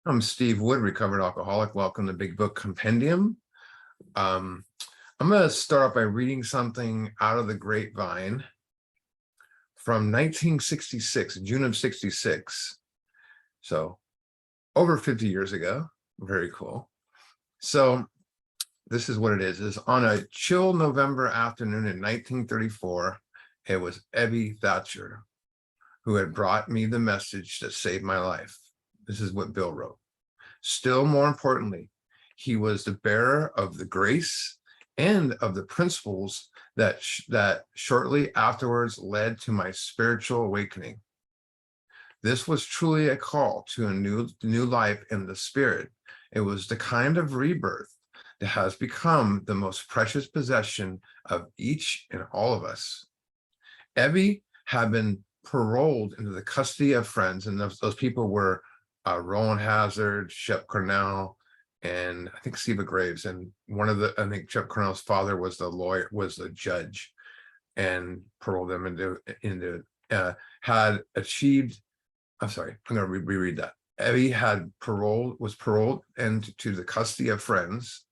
I'm Steve Wood, recovered alcoholic. Welcome to Big Book Compendium. I'm going to start off by reading something out of the grapevine from 1966, June of 66. So over 50 years ago. Very cool. So this is what it is. It's on a chill November afternoon in 1934. It was Ebby Thatcher who had brought me the message that saved my life. This is what Bill wrote. Still more importantly, he was the bearer of the grace and of the principles that shortly afterwards led to my spiritual awakening. This was truly a call to a new life in the spirit. It was the kind of rebirth that has become the most precious possession of each and all of us. Ebby had been paroled into the custody of friends, and those people were Roland Hazard, Shep Cornell, and I think Siva Graves. And I think Shep Cornell's father was the judge, and paroled them had achieved. I'm sorry, I'm going to reread that. Ebby was paroled into the custody of friends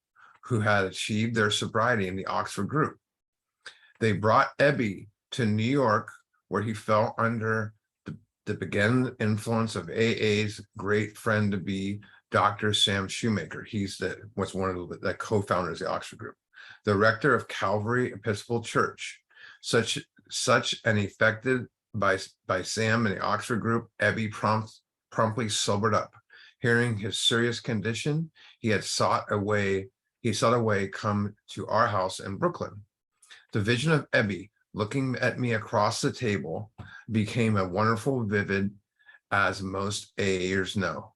who had achieved their sobriety in the Oxford group. They brought Ebby to New York, where he fell under the beginning influence of AA's great friend to be, Dr. Sam Shoemaker. He's one of the co-founders of the Oxford group, the rector of Calvary Episcopal Church. Such an affected by Sam and the Oxford group, Ebby promptly sobered up. Hearing his serious condition, he sought a way come to our house in Brooklyn. The vision of Ebby looking at me across the table became a wonderful vivid, as most AAers know.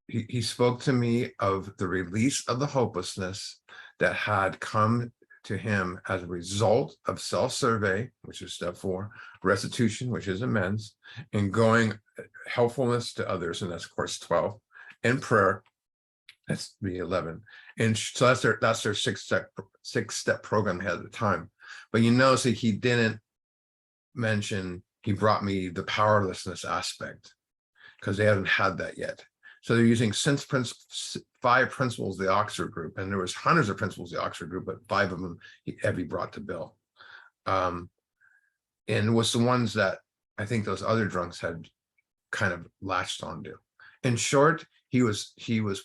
He spoke to me of the release of the hopelessness that had come to him as a result of self-survey, which is step 4, restitution, which is amends, and going helpfulness to others, and that's of course 12, and prayer, that's the 11. And so that's their six-step program they had at the time. But you notice that he didn't mention he brought me the powerlessness aspect, because they haven't had that yet. So they're using 5 principles of the Oxford group, and there was hundreds of principles of the Oxford group, but 5 of them Ebby brought to Bill. And it was the ones that I think those other drunks had kind of latched onto. In short, he was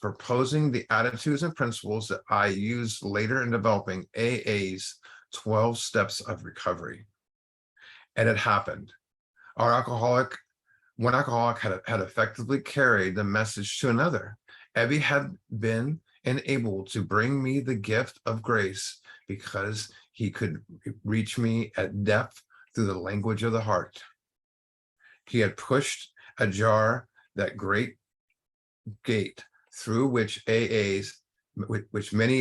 proposing the attitudes and principles that I used later in developing AA's 12 steps of recovery. And it happened. One alcoholic had effectively carried the message to another. Ebby had been enabled to bring me the gift of grace because he could reach me at depth through the language of the heart. He had pushed ajar that great gate through which many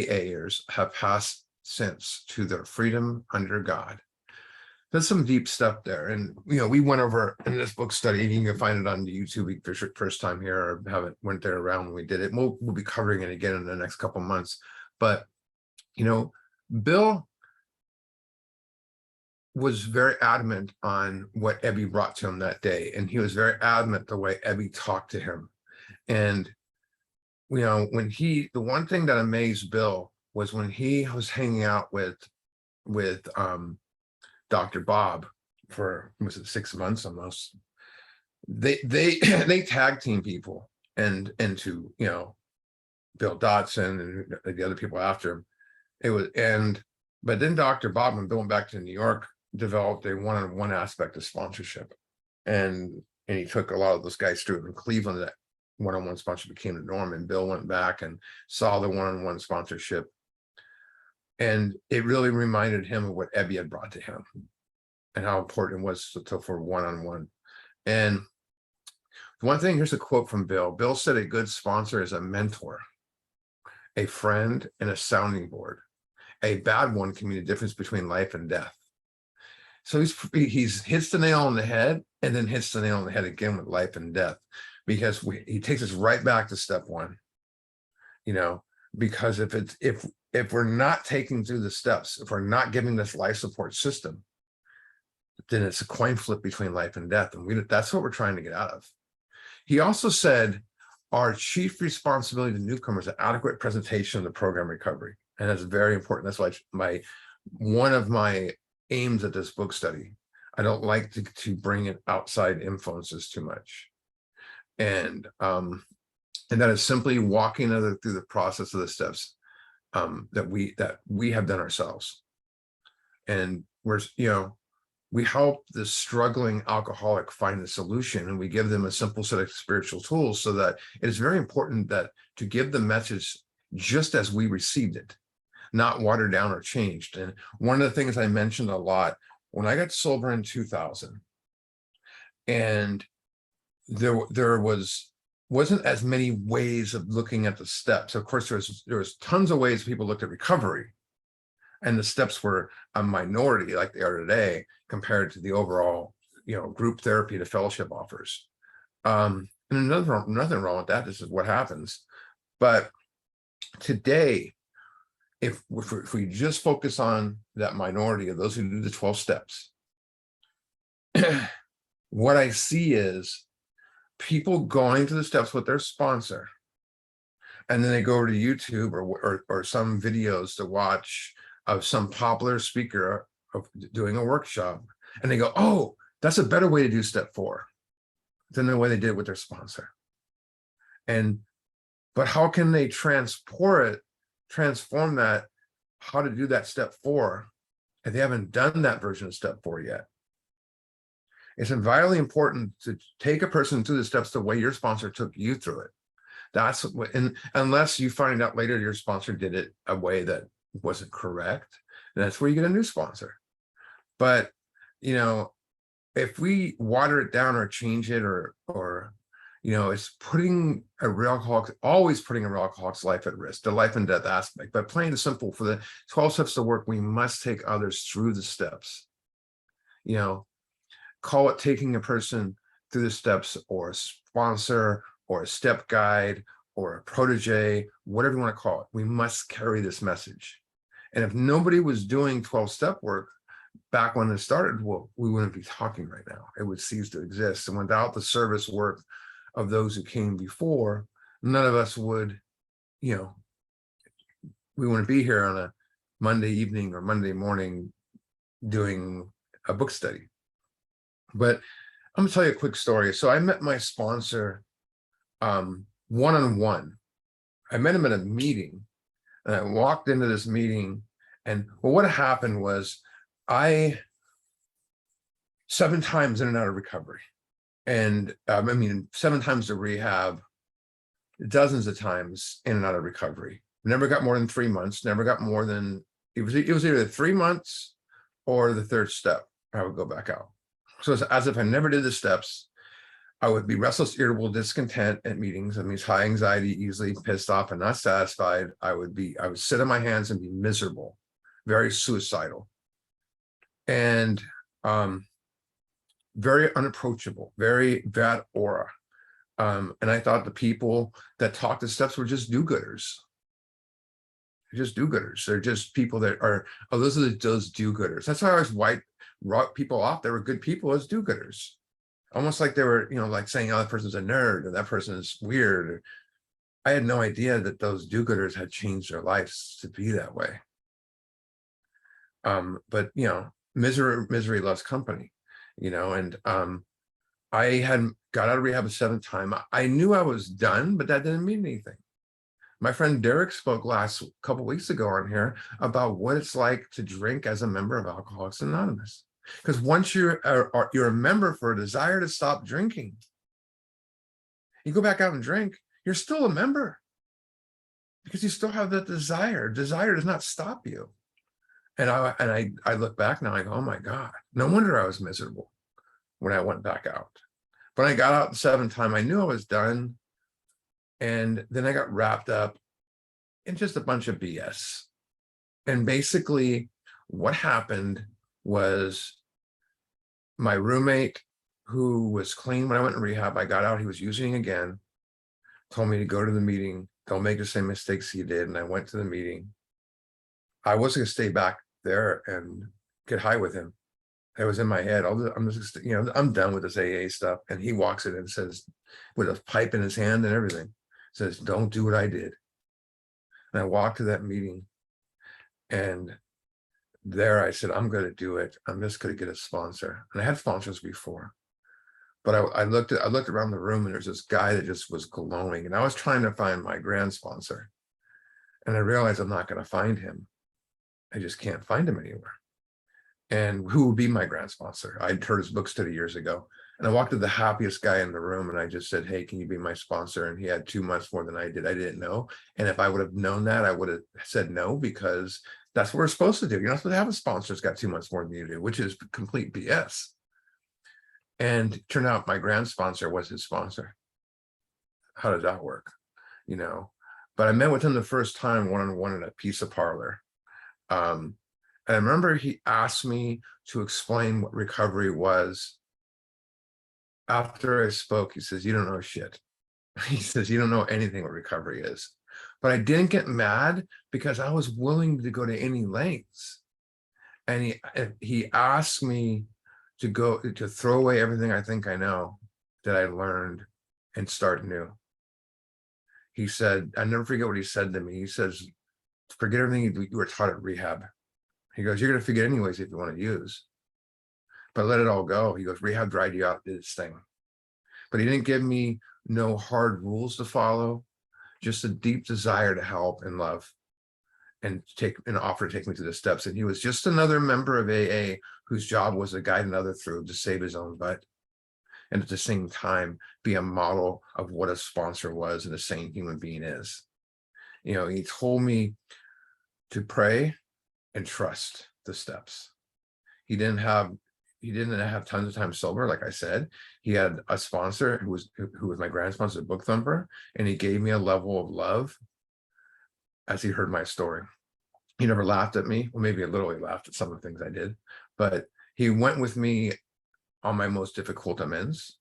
AAers have passed since to their freedom under God. There's some deep stuff there. And, we went over in this book study, and you can find it on the YouTube for first time here, or went there around when we did it. We'll be covering it again in the next couple months. But, Bill was very adamant on what Ebby brought to him that day. And he was very adamant the way Ebby talked to him. And, the one thing that amazed Bill was when he was hanging out with Dr. Bob for, was it 6 months almost? They tag team people and into, Bill Dotson and the other people after him. But then Dr. Bob, when Bill went back to New York, developed a one-on-one aspect of sponsorship. And he took a lot of those guys through. In Cleveland, that one-on-one sponsorship became the norm, and Bill went back and saw the one-on-one sponsorship. And it really reminded him of what Ebby had brought to him and how important it was for one-on-one. And one thing, here's a quote from Bill. Bill said, "A good sponsor is a mentor, a friend, and a sounding board. A bad one can mean the difference between life and death." So he's hits the nail on the head, and then hits the nail on the head again with life and death, because he takes us right back to step 1. Because if we're not taking through the steps, if we're not giving this life support system, then it's a coin flip between life and death, and that's what we're trying to get out of. He also said, our chief responsibility to newcomers is adequate presentation of the program recovery. And that's very important. That's why one of my aims at this book study. I don't like to bring in outside influences too much. And that is simply walking through the process of the steps that we have done ourselves. And we help the struggling alcoholic find the solution, and we give them a simple set of spiritual tools, so that it is very important that to give the message just as we received it, not watered down or changed. And one of the things I mentioned a lot when I got sober in 2000, and there wasn't as many ways of looking at the steps. Of course, there was tons of ways people looked at recovery, and the steps were a minority like they are today compared to the overall, group therapy the fellowship offers. And nothing wrong with that. This is what happens. But today, if we just focus on that minority of those who do the 12 steps, what I see is people going to the steps with their sponsor, and then they go over to YouTube or some videos to watch of some popular speaker of doing a workshop, and they go, oh, that's a better way to do step 4 than the way they did it with their sponsor. But how can they transform that, how to do that step 4, if they haven't done that version of step 4 yet? It's vitally important to take a person through the steps the way your sponsor took you through it. That's what, and unless you find out later your sponsor did it a way that wasn't correct, that's where you get a new sponsor. But if we water it down or change it, or it's putting a real alcoholic, always putting a real alcoholic's life at risk, the life and death aspect. But plain and simple, for the 12 steps to work, we must take others through the steps. Call it taking a person through the steps, or a sponsor, or a step guide, or a protege, whatever you want to call it. We must carry this message. And if nobody was doing 12-step work back when it started, well, we wouldn't be talking right now. It would cease to exist. And without the service work of those who came before, none of us would, we wouldn't be here on a Monday evening or Monday morning doing a book study. But I'm gonna tell you a quick story. So I met my sponsor one-on-one. I met him at a meeting, and I walked into this meeting, and what happened was, 7 times in and out of recovery, and 7 times to rehab, dozens of times in and out of recovery. Never got more than 3 months. Never got more than, it was either 3 months or the 3rd step. I would go back out. So it's as if I never did the steps. I would be restless, irritable, discontent at meetings. That means high anxiety, easily pissed off and not satisfied. I would sit on my hands and be miserable, very suicidal, and very unapproachable, very bad aura. And I thought the people that talked the steps were just do-gooders. They're just do-gooders. They're just people that are, those are those do-gooders. That's why I always wrote people off. They were good people as do-gooders. Almost like they were, like saying, oh, that person's a nerd, or that person is weird. I had no idea that those do-gooders had changed their lives to be that way. But misery loves company, and I had got out of rehab a 7th time. I knew I was done, but that didn't mean anything. My friend Derek spoke last couple weeks ago on here about what it's like to drink as a member of Alcoholics Anonymous. Because once you're a member for a desire to stop drinking, you go back out and drink, you're still a member, because you still have that desire. Desire does not stop you. And I look back now, I go, oh my God, no wonder I was miserable when I went back out. But I got out the 7th time, I knew I was done. And then I got wrapped up in just a bunch of BS. And basically what happened was, my roommate, who was clean when I went in rehab, I got out, he was using again, told me to go to the meeting, don't make the same mistakes he did. And I went to the meeting. I wasn't gonna stay back there and get high with him. It was in my head. I'm just, I'm done with this AA stuff. And he walks in and says, with a pipe in his hand and everything, says, don't do what I did. And I walked to that meeting, and there I said, I'm going to do it. I'm just going to get a sponsor. And I had sponsors before, but I looked around the room, and there's this guy that just was glowing, and I was trying to find my grand sponsor, and I realized I'm not going to find him. I just can't find him anywhere. And who would be my grand sponsor? I'd heard his book study years ago, and I walked to the happiest guy in the room, and I just said, hey, can you be my sponsor? And he had 2 months more than I did. I didn't know. And if I would have known that, I would have said no, because that's what we're supposed to do. You're not supposed to have a sponsor that's got 2 months more than you do, which is complete BS. And it turned out my grand sponsor was his sponsor. How does that work? But I met with him the first time one-on-one in a pizza parlor. And I remember he asked me to explain what recovery was. After I spoke, he says, you don't know shit. He says, you don't know anything what recovery is. But I didn't get mad, because I was willing to go to any lengths. And he asked me to throw away everything I think I know that I learned and start new. He said, I never forget what he said to me. He says, forget everything you were taught at rehab. He goes, you're going to forget anyways if you want to use, but let it all go. He goes, rehab dried you out, did its thing. But he didn't give me no hard rules to follow, just a deep desire to help and love, and offer to take me through the steps. And he was just another member of AA whose job was to guide another through to save his own butt, and at the same time be a model of what a sponsor was and a sane human being is. He told me to pray and trust the steps. He didn't have tons of time sober. Like I said, he had a sponsor who was my grand sponsor, Book Thumper, and he gave me a level of love as he heard my story. He never laughed at me. Well, maybe a little. He laughed at some of the things I did, but he went with me on my most difficult amends,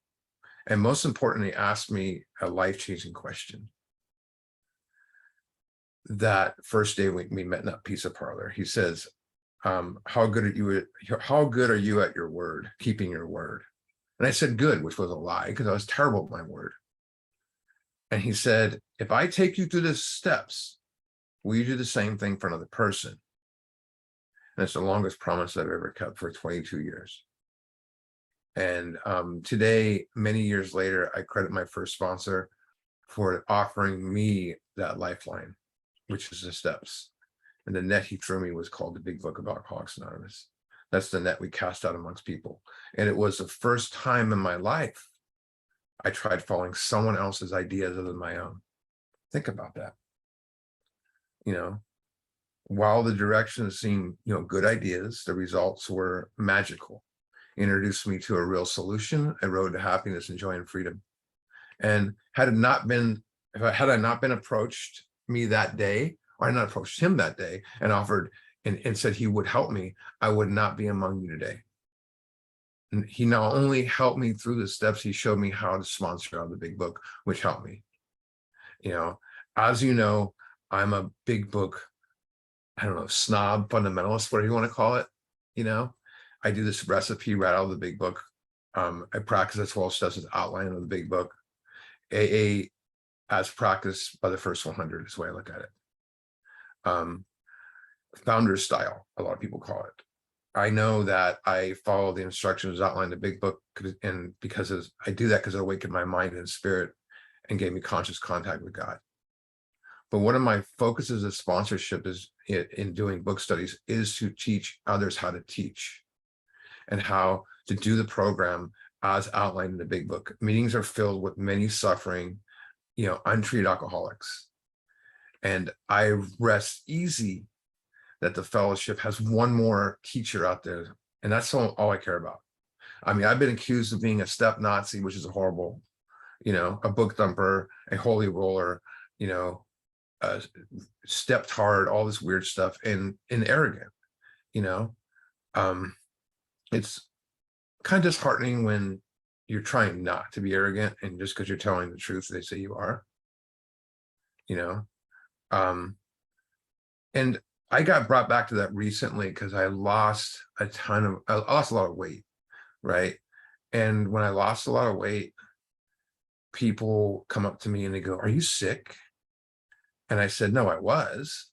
and most importantly, asked me a life-changing question. That first day we met in that pizza parlor, he says, how good are you at your word, keeping your word? And I said good, which was a lie, because I was terrible at my word. And he said, if I take you through the steps, will you do the same thing for another person? And it's the longest promise I've ever kept, for 22 years. And today, many years later, I credit my first sponsor for offering me that lifeline, which is the steps. And the net he threw me was called the Big Book of Alcoholics Anonymous. That's the net we cast out amongst people. And it was the first time in my life I tried following someone else's ideas other than my own. Think about that. While the directions seemed, good ideas, the results were magical. It introduced me to a real solution, a road to happiness and joy and freedom. And had I not been approached me that day, or I had not approached him that day and offered and said he would help me, I would not be among you today. And he not only helped me through the steps, he showed me how to sponsor out the Big Book, which helped me. As you know, I'm a Big Book, I don't know, snob, fundamentalist, whatever you want to call it. I do this recipe right out of the Big Book. I practice the 12 steps as outlined in the Big Book. AA as practiced by the first 100 is the way I look at it. Founder's style, a lot of people call it. I know that I follow the instructions outlined in the Big Book, and I do that because it awakened my mind and spirit and gave me conscious contact with God. But one of my focuses of sponsorship is in doing book studies is to teach others how to teach and how to do the program as outlined in the Big Book. Meetings are filled with many suffering, untreated alcoholics. And I rest easy that the fellowship has one more teacher out there. And that's all I care about. I mean, I've been accused of being a step Nazi, which is a horrible, a book thumper, a holy roller, stepped hard, all this weird stuff, and arrogant. It's kind of disheartening when you're trying not to be arrogant, and just because you're telling the truth, they say you are. And I got brought back to that recently because I lost I lost a lot of weight, right? And when I lost a lot of weight, people come up to me and they go, "Are you sick?" And I said, "No, I was."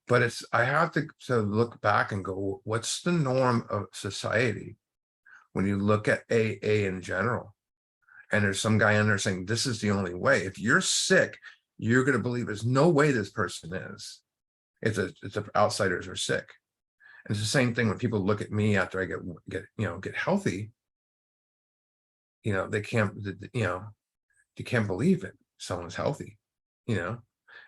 But I have to look back and go, what's the norm of society when you look at AA in general? And there's some guy in there saying, this is the only way. If you're sick, you're going to believe there's no way this person is. It's outsiders are sick. And it's the same thing when people look at me after I get healthy, they can't, you can't believe it. Someone's healthy, you know.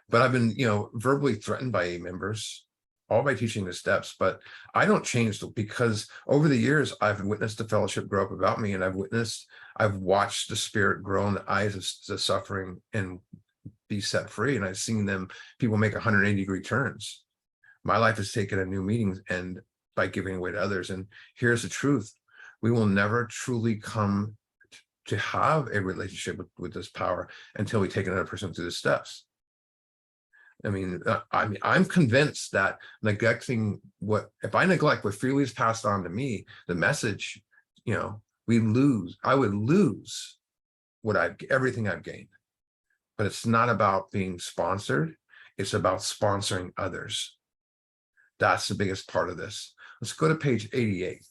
But I've been, verbally threatened by AA members, all by teaching the steps. But I don't change because over the years, I've witnessed the fellowship grow up about me, and I've watched the spirit grow in the eyes of the suffering and be set free. And I've seen people make 180-degree turns. My life has taken a new meaning and by giving away to others. And here's the truth. We will never truly come to have a relationship with this power until we take another person through the steps. I'm convinced that if I neglect what freely is passed on to me, the message, I would lose everything I've gained. But it's not about being sponsored. It's about sponsoring others. That's the biggest part of this. Let's go to page 88.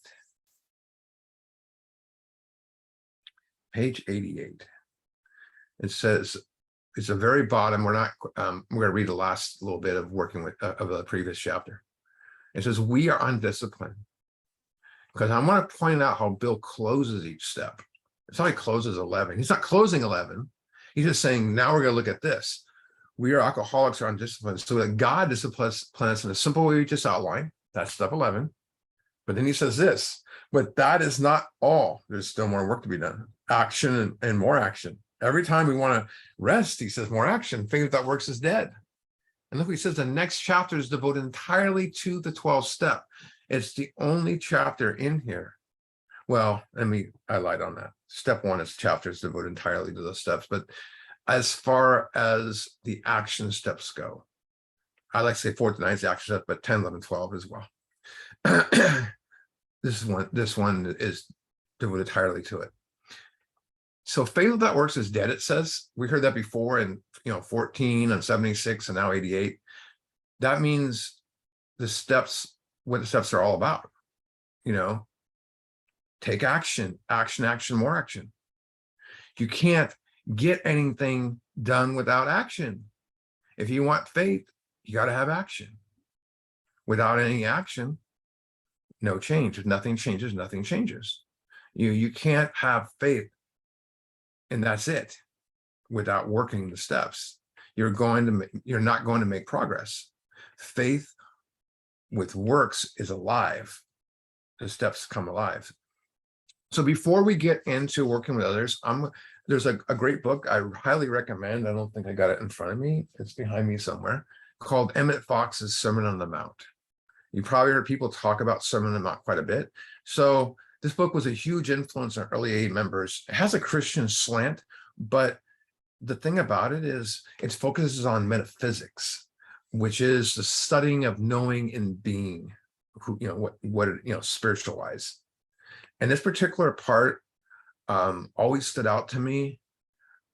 Page 88. It says, it's the very bottom. We're going to read the last little bit of working with of the previous chapter. It says, we are undisciplined. Because I want to point out how Bill closes each step. It's how he closes 11. He's not closing 11. He's just saying, now we're going to look at this. We are alcoholics, are undisciplined. So that God disciplines us in a simple way we just outlined. That's step 11. But then he says this, but that is not all. There's still more work to be done. Action and more action. Every time we want to rest, he says more action. Faith that works is dead. And look, he says the next chapter is devoted entirely to the 12th step. It's the only chapter in here. Well, I lied on that. Step 1 is chapters devoted entirely to those steps. But as far as the action steps go, I like to say 4 to 9 is the action step, but 10, 11, 12 as well. This one is devoted entirely to it. So faith that works is dead, it says. We heard that before in 14 and 76 and now 88. That means what the steps are all about. Take action, more action. You can't get anything done without action. If you want faith, you got to have action. Without any action, no change. If nothing changes, nothing changes. You can't have faith and that's it without working the steps. You're not going to make progress. Faith with works is alive. The steps come alive. So before we get into working with others, there's a great book I highly recommend. I don't think I got it in front of me. It's behind me somewhere, called Emmett Fox's Sermon on the Mount. You probably heard people talk about Sermon on the Mount quite a bit. So this book was a huge influence on early AA members. It has a Christian slant, but the thing about it is it focuses on metaphysics, which is the studying of knowing and being, spiritual-wise. And this particular part always stood out to me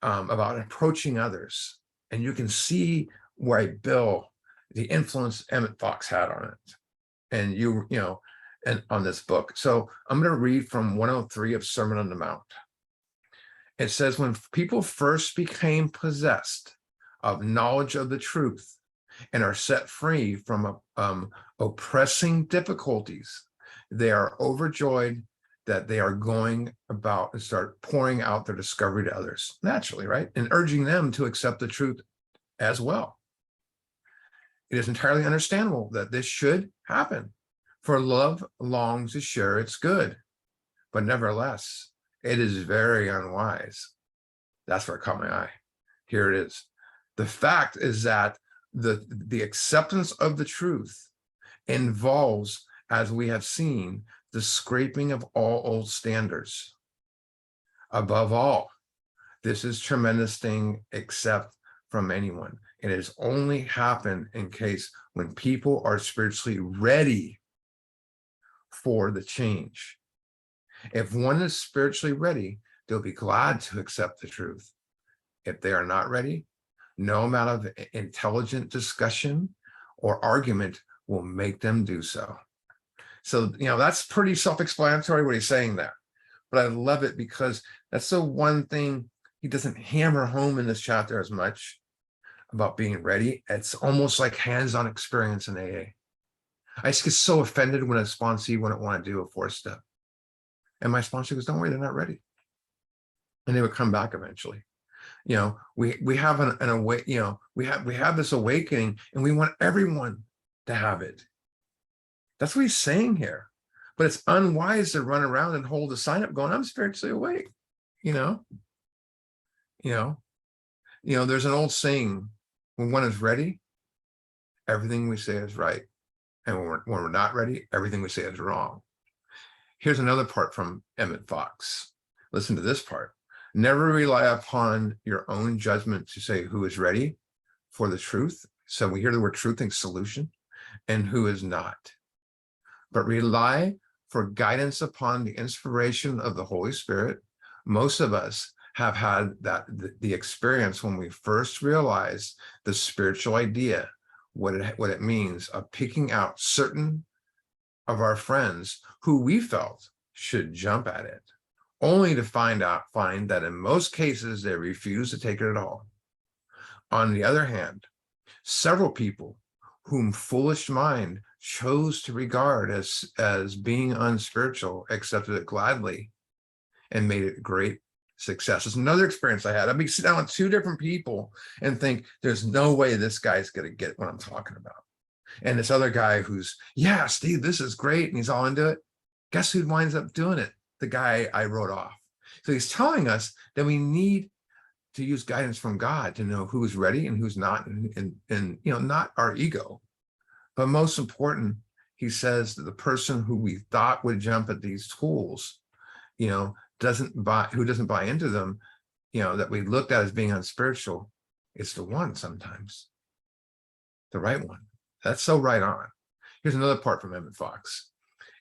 about approaching others. And you can see where the influence Emmett Fox had on it. And and on this book. So I'm going to read from 103 of Sermon on the Mount. It says, when people first became possessed of knowledge of the truth and are set free from oppressing difficulties, they are overjoyed that they are going about and start pouring out their discovery to others, naturally, right? And urging them to accept the truth as well. It is entirely understandable that this should happen, for love longs to share its good, but nevertheless, it is very unwise. That's where it caught my eye. Here it is. The fact is that the acceptance of the truth involves, as we have seen, the scraping of all old standards. Above all, this is tremendous thing except from anyone. It has only happened in case when people are spiritually ready for the change. If one is spiritually ready, they'll be glad to accept the truth. If they are not ready, no amount of intelligent discussion or argument will make them do so. So, that's pretty self-explanatory what he's saying there. But I love it because that's the one thing he doesn't hammer home in this chapter as much about being ready. It's almost like hands-on experience in AA. I just get so offended when a sponsee wouldn't want to do a 4-step. And my sponsor goes, don't worry, they're not ready. And they would come back eventually. We have we have this awakening, and we want everyone to have it. That's what he's saying here. But it's unwise to run around and hold a sign up going, I'm spiritually awake. There's an old saying, when one is ready, everything we say is right. And when we're not ready, everything we say is wrong. Here's another part from Emmett Fox. Listen to this part. Never rely upon your own judgment to say who is ready for the truth. So we hear the word truth and solution, and who is not. But rely for guidance upon the inspiration of the Holy Spirit. Most of us have had the experience when we first realized the spiritual idea, what it means, of picking out certain of our friends who we felt should jump at it, only to find that in most cases they refuse to take it at all. On the other hand, several people whom foolish mind chose to regard as being unspiritual accepted it gladly and made it great success. It's another experience I had. I'd be sitting down with 2 different people and think, there's no way this guy's going to get what I'm talking about. And this other guy who's, yeah, Steve, this is great. And he's all into it. Guess who winds up doing it? The guy I wrote off. So he's telling us that we need to use guidance from God to know who's ready and who's not, and not our ego. But most important, he says that the person who we thought would jump at these tools, who doesn't buy into them, that we looked at as being unspiritual, it's the one sometimes, the right one. That's so right on. Here's another part from Emmett Fox.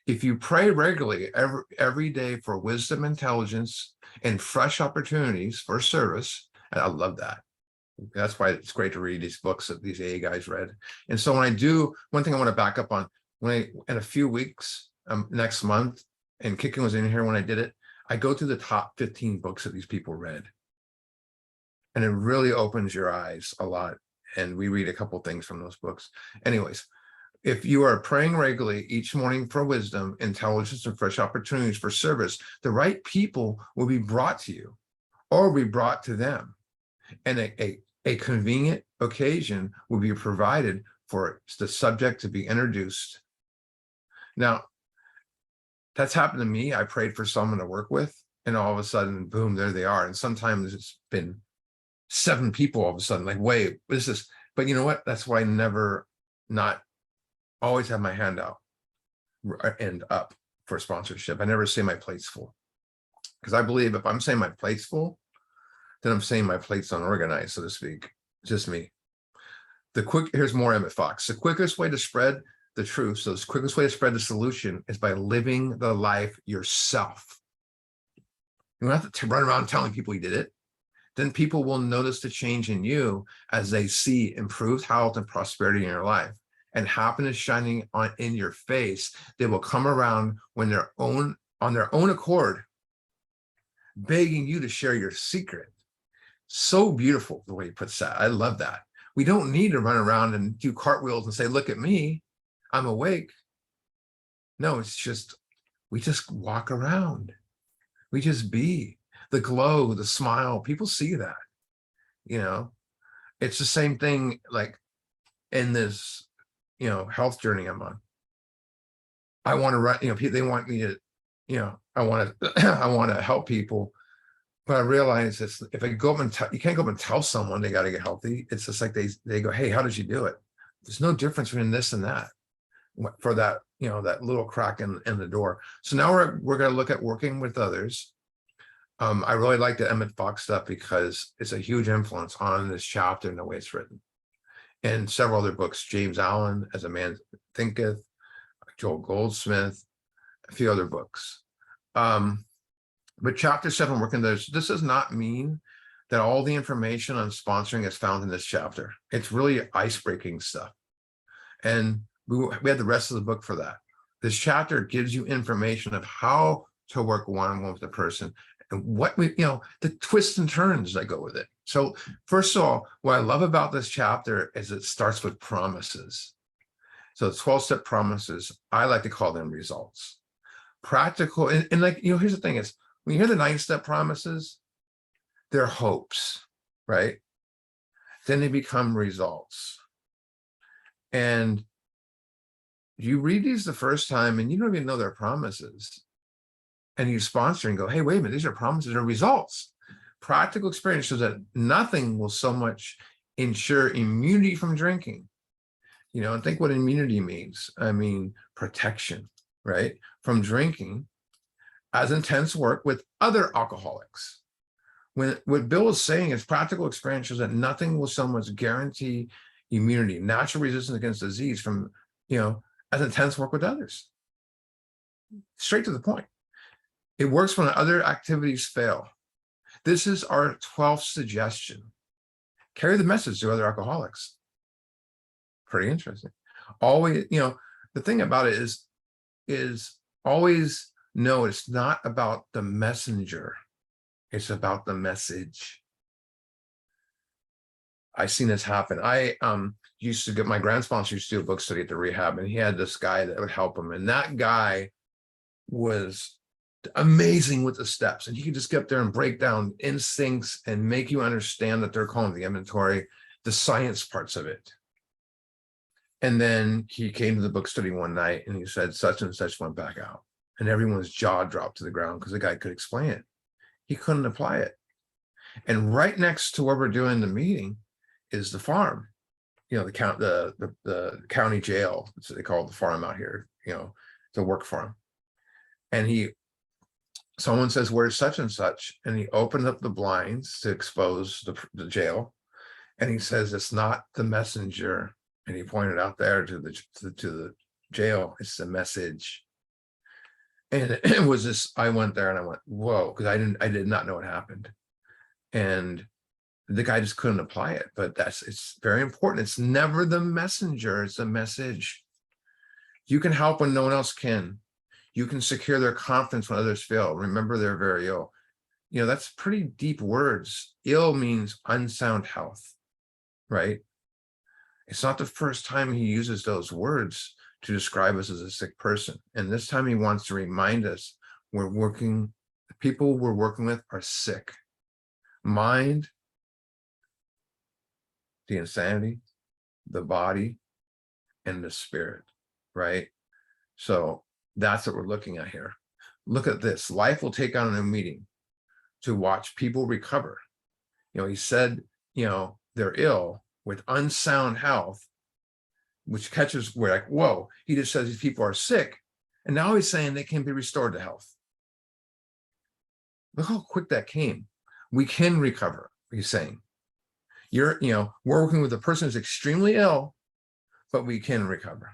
If you pray regularly every day for wisdom, intelligence, and fresh opportunities for service, and I love that. That's why it's great to read these books that these AA guys read. And so when I do, one thing I want to back up on, in a few weeks, next month, and Kicking was in here when I did it, I go through the top 15 books that these people read. And it really opens your eyes a lot. And we read a couple things from those books. Anyways, if you are praying regularly each morning for wisdom, intelligence, and fresh opportunities for service, the right people will be brought to you or be brought to them. And a convenient occasion will be provided for the subject to be introduced. Now, that's happened to me. I prayed for someone to work with, and all of a sudden, boom, there they are. And sometimes it's been 7 people all of a sudden, like, wait, what is this? But you know what? That's why I not always have my hand out and up for sponsorship. I never say my plate's full, because I believe if I'm saying my plate's full, then I'm saying my plate's unorganized, so to speak. Just me. Here's more Emmett Fox. The quickest way to spread the truth, so the quickest way to spread the solution, is by living the life yourself. You don't have to run around telling people you did it. Then people will notice the change in you as they see improved health and prosperity in your life and happiness shining in your face. They will come around on their own accord, begging you to share your secret. So beautiful the way he puts that. I love that. We don't need to run around and do cartwheels and say, look at me, I'm awake. No, it's just, we just walk around. We just be. The glow, the smile, people see that. It's the same thing like in this, health journey I'm on. I want to run, they want me to, I want to help people. But I realize it's, if I go up and you can't go up and tell someone they got to get healthy. It's just like they go, hey, how did you do it? There's no difference between this and that for that, that little crack in the door. So now we're going to look at working with others. I really like the Emmett Fox stuff because it's a huge influence on this chapter and the way it's written. and several other books, James Allen, As a Man Thinketh, Joel Goldsmith, a few other books. But chapter 7, working those, this does not mean that all the information on sponsoring is found in this chapter. It's really ice-breaking stuff. And we had the rest of the book for that. This chapter gives you information of how to work one-on-one with a person and what we, the twists and turns that go with it. So first of all, what I love about this chapter is it starts with promises. So 12-step promises, I like to call them results. Practical, and like, here's the thing is, when you hear the 9-step promises, they're hopes, right? Then they become results. And you read these the first time and you don't even know they're promises. And you sponsor and go, hey, wait a minute, these are promises or results. Practical experience shows that nothing will so much ensure immunity from drinking. And think what immunity means. I mean, protection, right? From drinking as intense work with other alcoholics. What Bill is saying is practical experience shows that nothing will so much guarantee immunity, natural resistance against disease from, as intense work with others. Straight to the point. It works when other activities fail. This is our 12th suggestion. Carry the message to other alcoholics. Pretty interesting. Always, the thing about it is always know it's not about the messenger. It's about the message. I've seen this happen. I used to get, my grand sponsor used to do a book study at the rehab, and he had this guy that would help him. And that guy was amazing with the steps. And he could just get up there and break down instincts and make you understand that they're calling the inventory, the science parts of it. And then he came to the book study one night and he said, such and such went back out. And everyone's jaw dropped to the ground because the guy could explain it. He couldn't apply it. And right next to where we're doing the meeting is the farm, the county jail. That's what they call the farm out here, the work farm. And someone says, where's such and such? And he opened up the blinds to expose the jail. And he says, it's not the messenger. And he pointed out there to the jail. It's the message. And it was this, I went there and I went, whoa, because I did not know what happened. And the guy just couldn't apply it, but it's very important. It's never the messenger, it's the message. You can help when no one else can. You can secure their confidence when others fail. Remember, they're very ill. That's pretty deep words. Ill means unsound health, right? It's not the first time he uses those words to describe us as a sick person. And this time he wants to remind us the people we're working with are sick. Mind, the insanity, the body, and the spirit, right? So that's what we're looking at here. Look at this. Life will take on a meeting to watch people recover. He said, they're ill with unsound health, which catches, we're like, whoa, he just says these people are sick. And now he's saying they can be restored to health. Look how quick that came. We can recover, he's saying. We're working with a person who's extremely ill, but we can recover.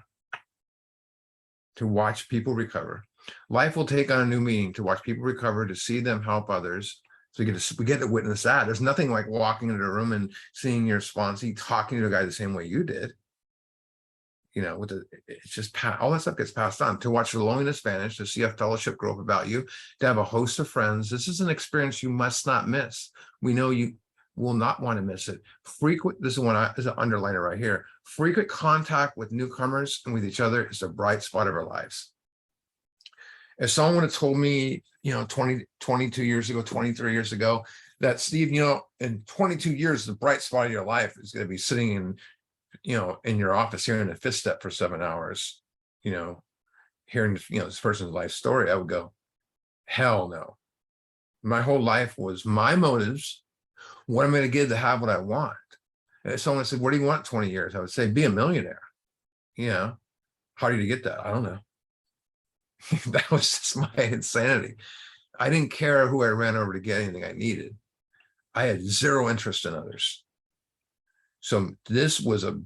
To watch people recover. Life will take on a new meaning to watch people recover, to see them help others. So we get to witness that. There's nothing like walking into a room and seeing your sponsee talking to a guy the same way you did. It's just all that stuff gets passed on. To watch the loneliness vanish, to see a fellowship grow up about you, to have a host of friends. This is an experience you must not miss. We know you will not want to miss it. This is one as an underliner right here. Frequent contact with newcomers and with each other is a bright spot of our lives. If someone had told me, 22 years ago, 23 years ago, that Steve, in 22 years, the bright spot of your life is going to be sitting in your office hearing a fifth step for 7 hours, hearing, this person's life story, I would go, hell no. My whole life was my motives. What am I going to give to have what I want? And if someone said, what do you want 20 years? I would say, be a millionaire. How do you get that? I don't know. That was just my insanity. I didn't care who I ran over to get anything I needed. I had zero interest in others. So this was a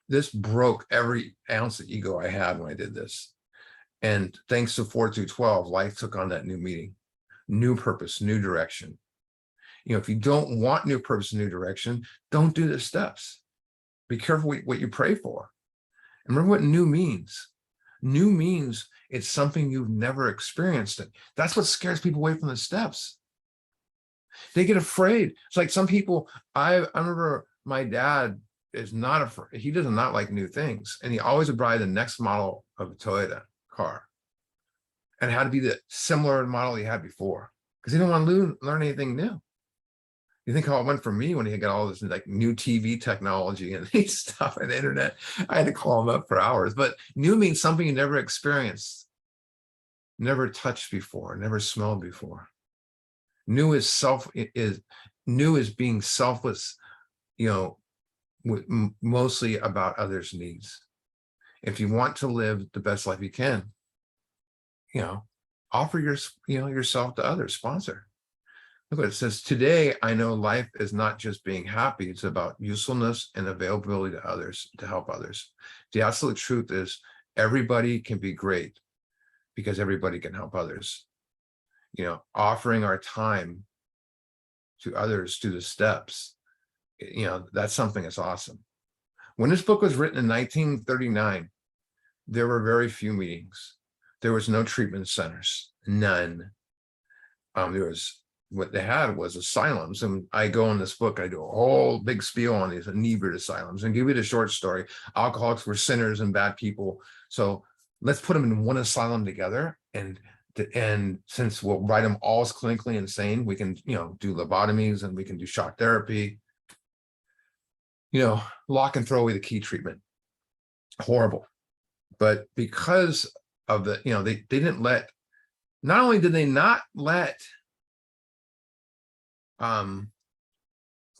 this broke every ounce of ego I had when I did this. And thanks to 4 through 12, life took on that new meaning, new purpose, new direction. If you don't want new purpose, new direction, don't do the steps. Be careful what you pray for. And remember what new means. New means it's something you've never experienced. That's what scares people away from the steps. They get afraid. It's like some people, I remember my dad is not afraid. He does not like new things. And he always would buy the next model of a Toyota car. And it had to be the similar model he had before, because he didn't want to learn anything new. You think how it went for me when he got all this like new TV technology and stuff and the internet. I had to call him up for hours. But new means something you never experienced, never touched before, never smelled before. New is being selfless, mostly about others' needs. If you want to live the best life you can, offer yourself to others, sponsor. Look what it says. Today, I know life is not just being happy. It's about usefulness and availability to others, to help others. The absolute truth is everybody can be great because everybody can help others. Offering our time to others through the steps, that's something that's awesome. When this book was written in 1939, there were very few meetings. There was no treatment centers, none. What they had was asylums. And I go in this book, I do a whole big spiel on these inebriate asylums and give you the short story. Alcoholics were sinners and bad people. So let's put them in one asylum together. And since we'll write them all as clinically insane, we can, do lobotomies and we can do shock therapy, lock and throw away the key treatment. Horrible. But because of the, they didn't let, not only did they not let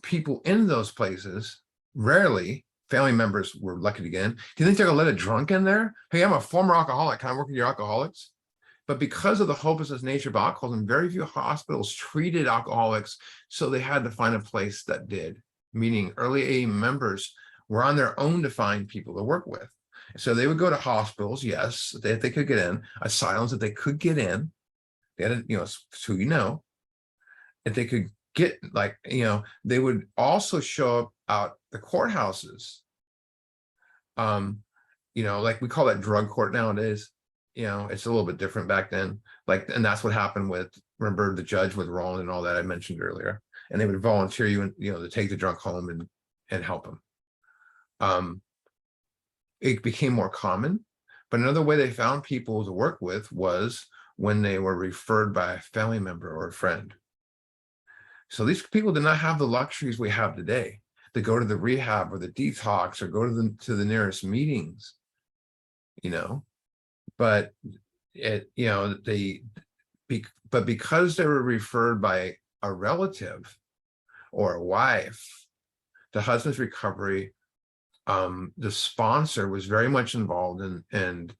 people in those places, rarely family members were lucky to get in. Do you think they're gonna let a drunk in there? Hey, I'm a former alcoholic. Can I work with your alcoholics? But because of the hopeless nature of alcoholism, very few hospitals treated alcoholics, so they had to find a place that did. Meaning early AA members were on their own to find people to work with. So they would go to hospitals, yes, that they could get in, asylums that they could get in. They had, who if they could get, they would also show up out the courthouses. Like we call that drug court nowadays. It's a little bit different back then. And that's what happened with, remember the judge with Roland and all that I mentioned earlier. And they would volunteer you and, to take the drunk home and help them. It became more common, but another way they found people to work with was when they were referred by a family member or a friend. So these people did not have the luxuries we have today to go to the rehab or the detox or go to the nearest meetings, but but because they were referred by a relative or a wife, the husband's recovery, the sponsor was very much involved and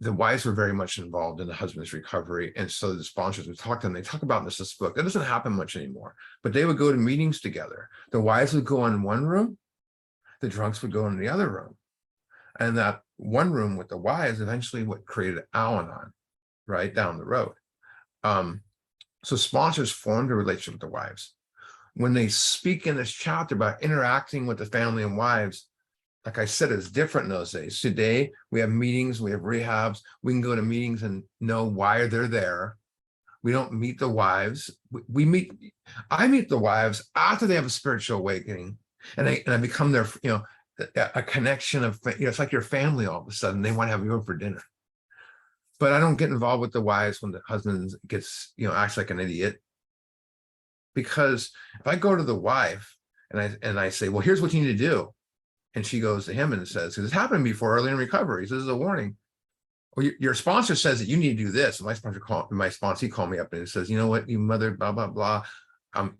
the wives were very much involved in the husband's recovery. And so the sponsors would talk to them. They talk about this book. That doesn't happen much anymore, but they would go to meetings together. The wives would go in one room, the drunks would go in the other room. And that one room with the wives eventually what created Al-Anon right down the road. So sponsors formed a relationship with the wives. When they speak in this chapter about interacting with the family and wives, like I said, it's different in those days. Today, we have meetings, we have rehabs. We can go to meetings and know why they're there. We don't meet the wives. I meet the wives after they have a spiritual awakening, and I become their, a connection of, it's like your family all of a sudden. They want to have you over for dinner. But I don't get involved with the wives when the husband gets, acts like an idiot. Because if I go to the wife and I say, well, here's what you need to do. And she goes to him and says, this happened before early in recovery. So this is a warning. Or your sponsor says that you need to do this. And my sponsor called me up and says, you know what, you mother, blah, blah, blah.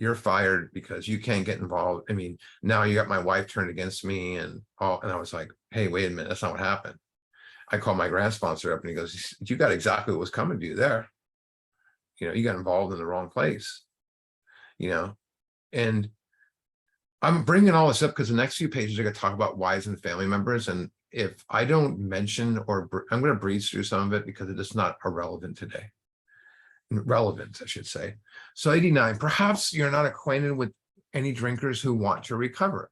You're fired because you can't get involved. I mean, now you got my wife turned against me and all. And I was like, hey, wait a minute. That's not what happened. I called my grand sponsor up and he goes, you got exactly what was coming to you there. You got involved in the wrong place, and I'm bringing all this up because the next few pages are going to talk about wives and family members. And if I don't mention I'm going to breeze through some of it because it is not irrelevant today. Relevant, I should say. So 89, perhaps you're not acquainted with any drinkers who want to recover.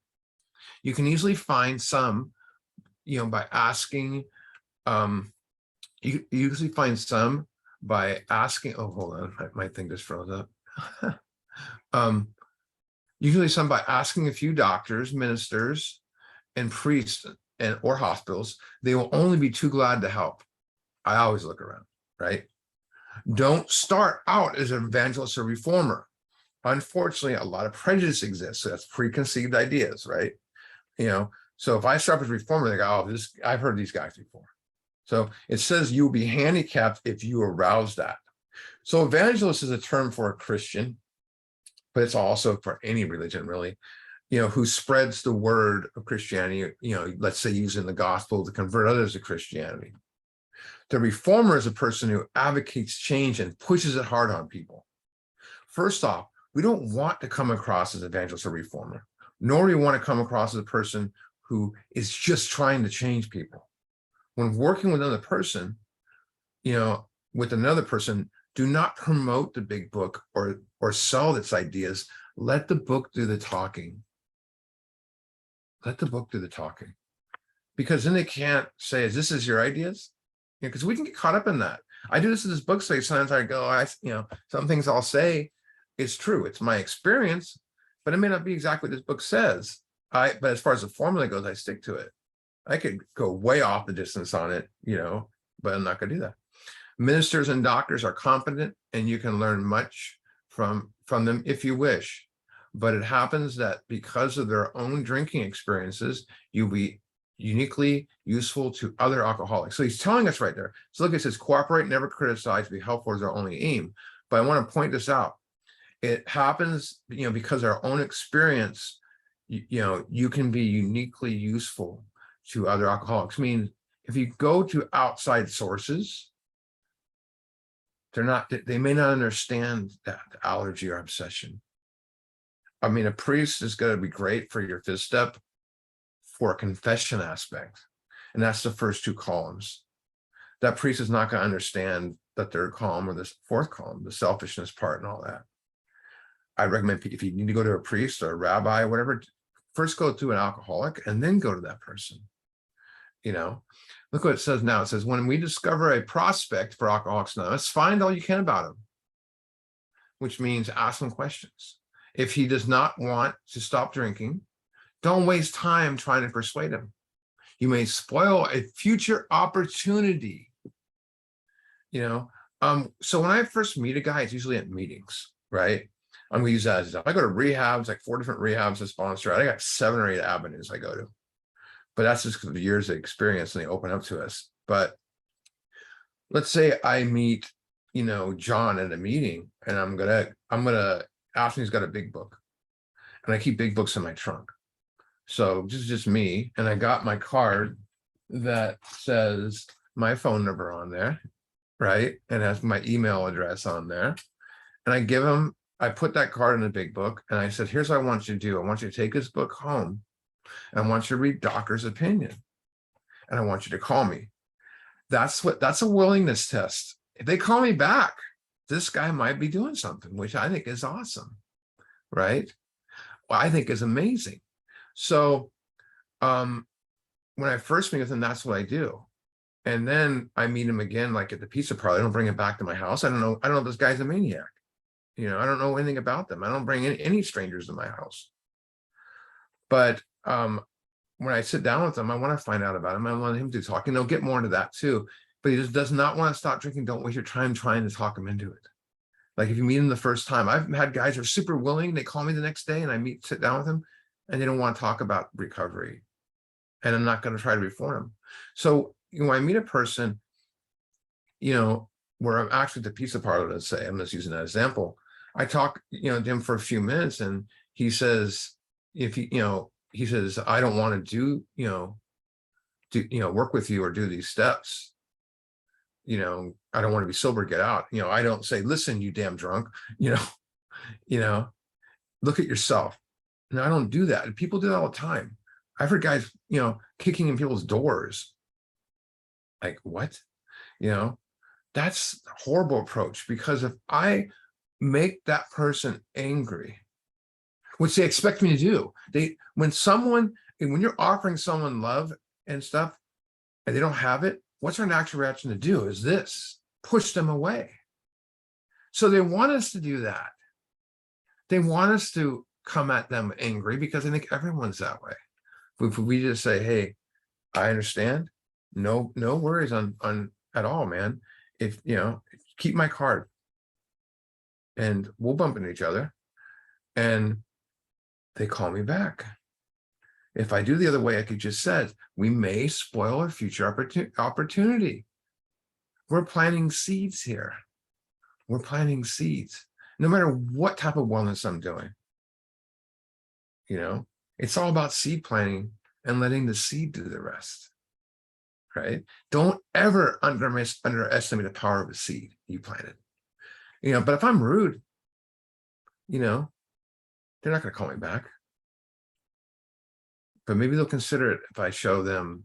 You can easily find some, by asking, you usually find some by asking, oh, hold on, my thing just froze up. Usually some by asking a few doctors, ministers, and priests or hospitals. They will only be too glad to help. I always look around, right? Don't start out as an evangelist or reformer. Unfortunately, a lot of prejudice exists. So that's preconceived ideas, right? So if I start as a reformer, they go, oh, I've heard these guys before. So it says you'll be handicapped if you arouse that. So evangelist is a term for a Christian, but it's also for any religion, really, who spreads the word of Christianity, let's say using the gospel to convert others to Christianity. The reformer is a person who advocates change and pushes it hard on people. First off, we don't want to come across as evangelist or reformer, nor do we want to come across as a person who is just trying to change people. When working with another person, do not promote the big book or sell its ideas. Let the book do the talking. Let the book do the talking. Because then they can't say, this is your ideas? Because we can get caught up in that. I do this in this book study. Sometimes I go, some things I'll say is true. It's my experience, but it may not be exactly what this book says. But as far as the formula goes, I stick to it. I could go way off the distance on it, but I'm not going to do that. Ministers and doctors are competent, and you can learn much from them if you wish. But it happens that because of their own drinking experiences, you'll be uniquely useful to other alcoholics. So he's telling us right there. So look, it says, cooperate, never criticize, be helpful is our only aim. But I want to point this out. It happens, because our own experience, you can be uniquely useful to other alcoholics. I mean, if you go to outside sources, they may not understand that allergy or obsession. I mean, a priest is going to be great for your fifth step for a confession aspect. And that's the first two columns. That priest is not going to understand the third column or the fourth column, the selfishness part and all that. I recommend if you need to go to a priest or a rabbi or whatever, first go to an alcoholic and then go to that person. Look what it says now. It says, when we discover a prospect for Alcoholics Anonymous, find all you can about him, which means ask him questions. If he does not want to stop drinking, don't waste time trying to persuade him. You may spoil a future opportunity. So when I first meet a guy, it's usually at meetings, right? I'm going to use that as I go to rehabs, like 4 different rehabs to sponsor. I got 7 or 8 avenues I go to. But that's just because of years of experience and they open up to us. But let's say I meet, John at a meeting, and I'm gonna ask him, he's got a big book, and I keep big books in my trunk. So just me, and I got my card that says my phone number on there, right, and has my email address on there, and I put that card in the big book, and I said, here's what I want you to do. I want you to take this book home. And I want you to read Doctor's opinion. And I want you to call me. That's a willingness test. If they call me back, this guy might be doing something, which I think is awesome, right? Well, I think is amazing. So when I first meet with him, that's what I do. And then I meet him again, like at the pizza parlor. I don't bring him back to my house. I don't know if this guy's a maniac. I don't know anything about them. I don't bring any strangers to my house. But when I sit down with him, I want to find out about him. I want him to talk, and they'll get more into that too. But he just does not want to stop drinking. Don't waste your time trying to talk him into it. Like if you meet him the first time, I've had guys who are super willing. They call me the next day and I sit down with them and they don't want to talk about recovery. And I'm not going to try to reform them. So when I meet a person, where I'm actually at the pizza parlor, let's say, I'm just using that example. I talk, to him for a few minutes and he says, he says, I don't want to work with you or do these steps. I don't want to be sober, get out. I don't say, listen, you damn drunk, look at yourself. And I don't do that. And people do that all the time. I've heard guys, kicking in people's doors. Like, what? That's a horrible approach, because if I make that person angry, which they expect me to do, when you're offering someone love and stuff and they don't have it, what's our natural reaction to do is this: push them away. So they want us to do that. They want us to come at them angry because they think everyone's that way. If we just say, hey, I understand, no worries on at all, man. If keep my card and we'll bump into each other, and they call me back. If I do the other way, like you just said, we may spoil a future opportunity. We're planting seeds here. We're planting seeds, no matter what type of wellness I'm doing. It's all about seed planting and letting the seed do the rest, right? Don't ever underestimate the power of a seed you planted. But if I'm rude, they're not going to call me back. But maybe they'll consider it if I show them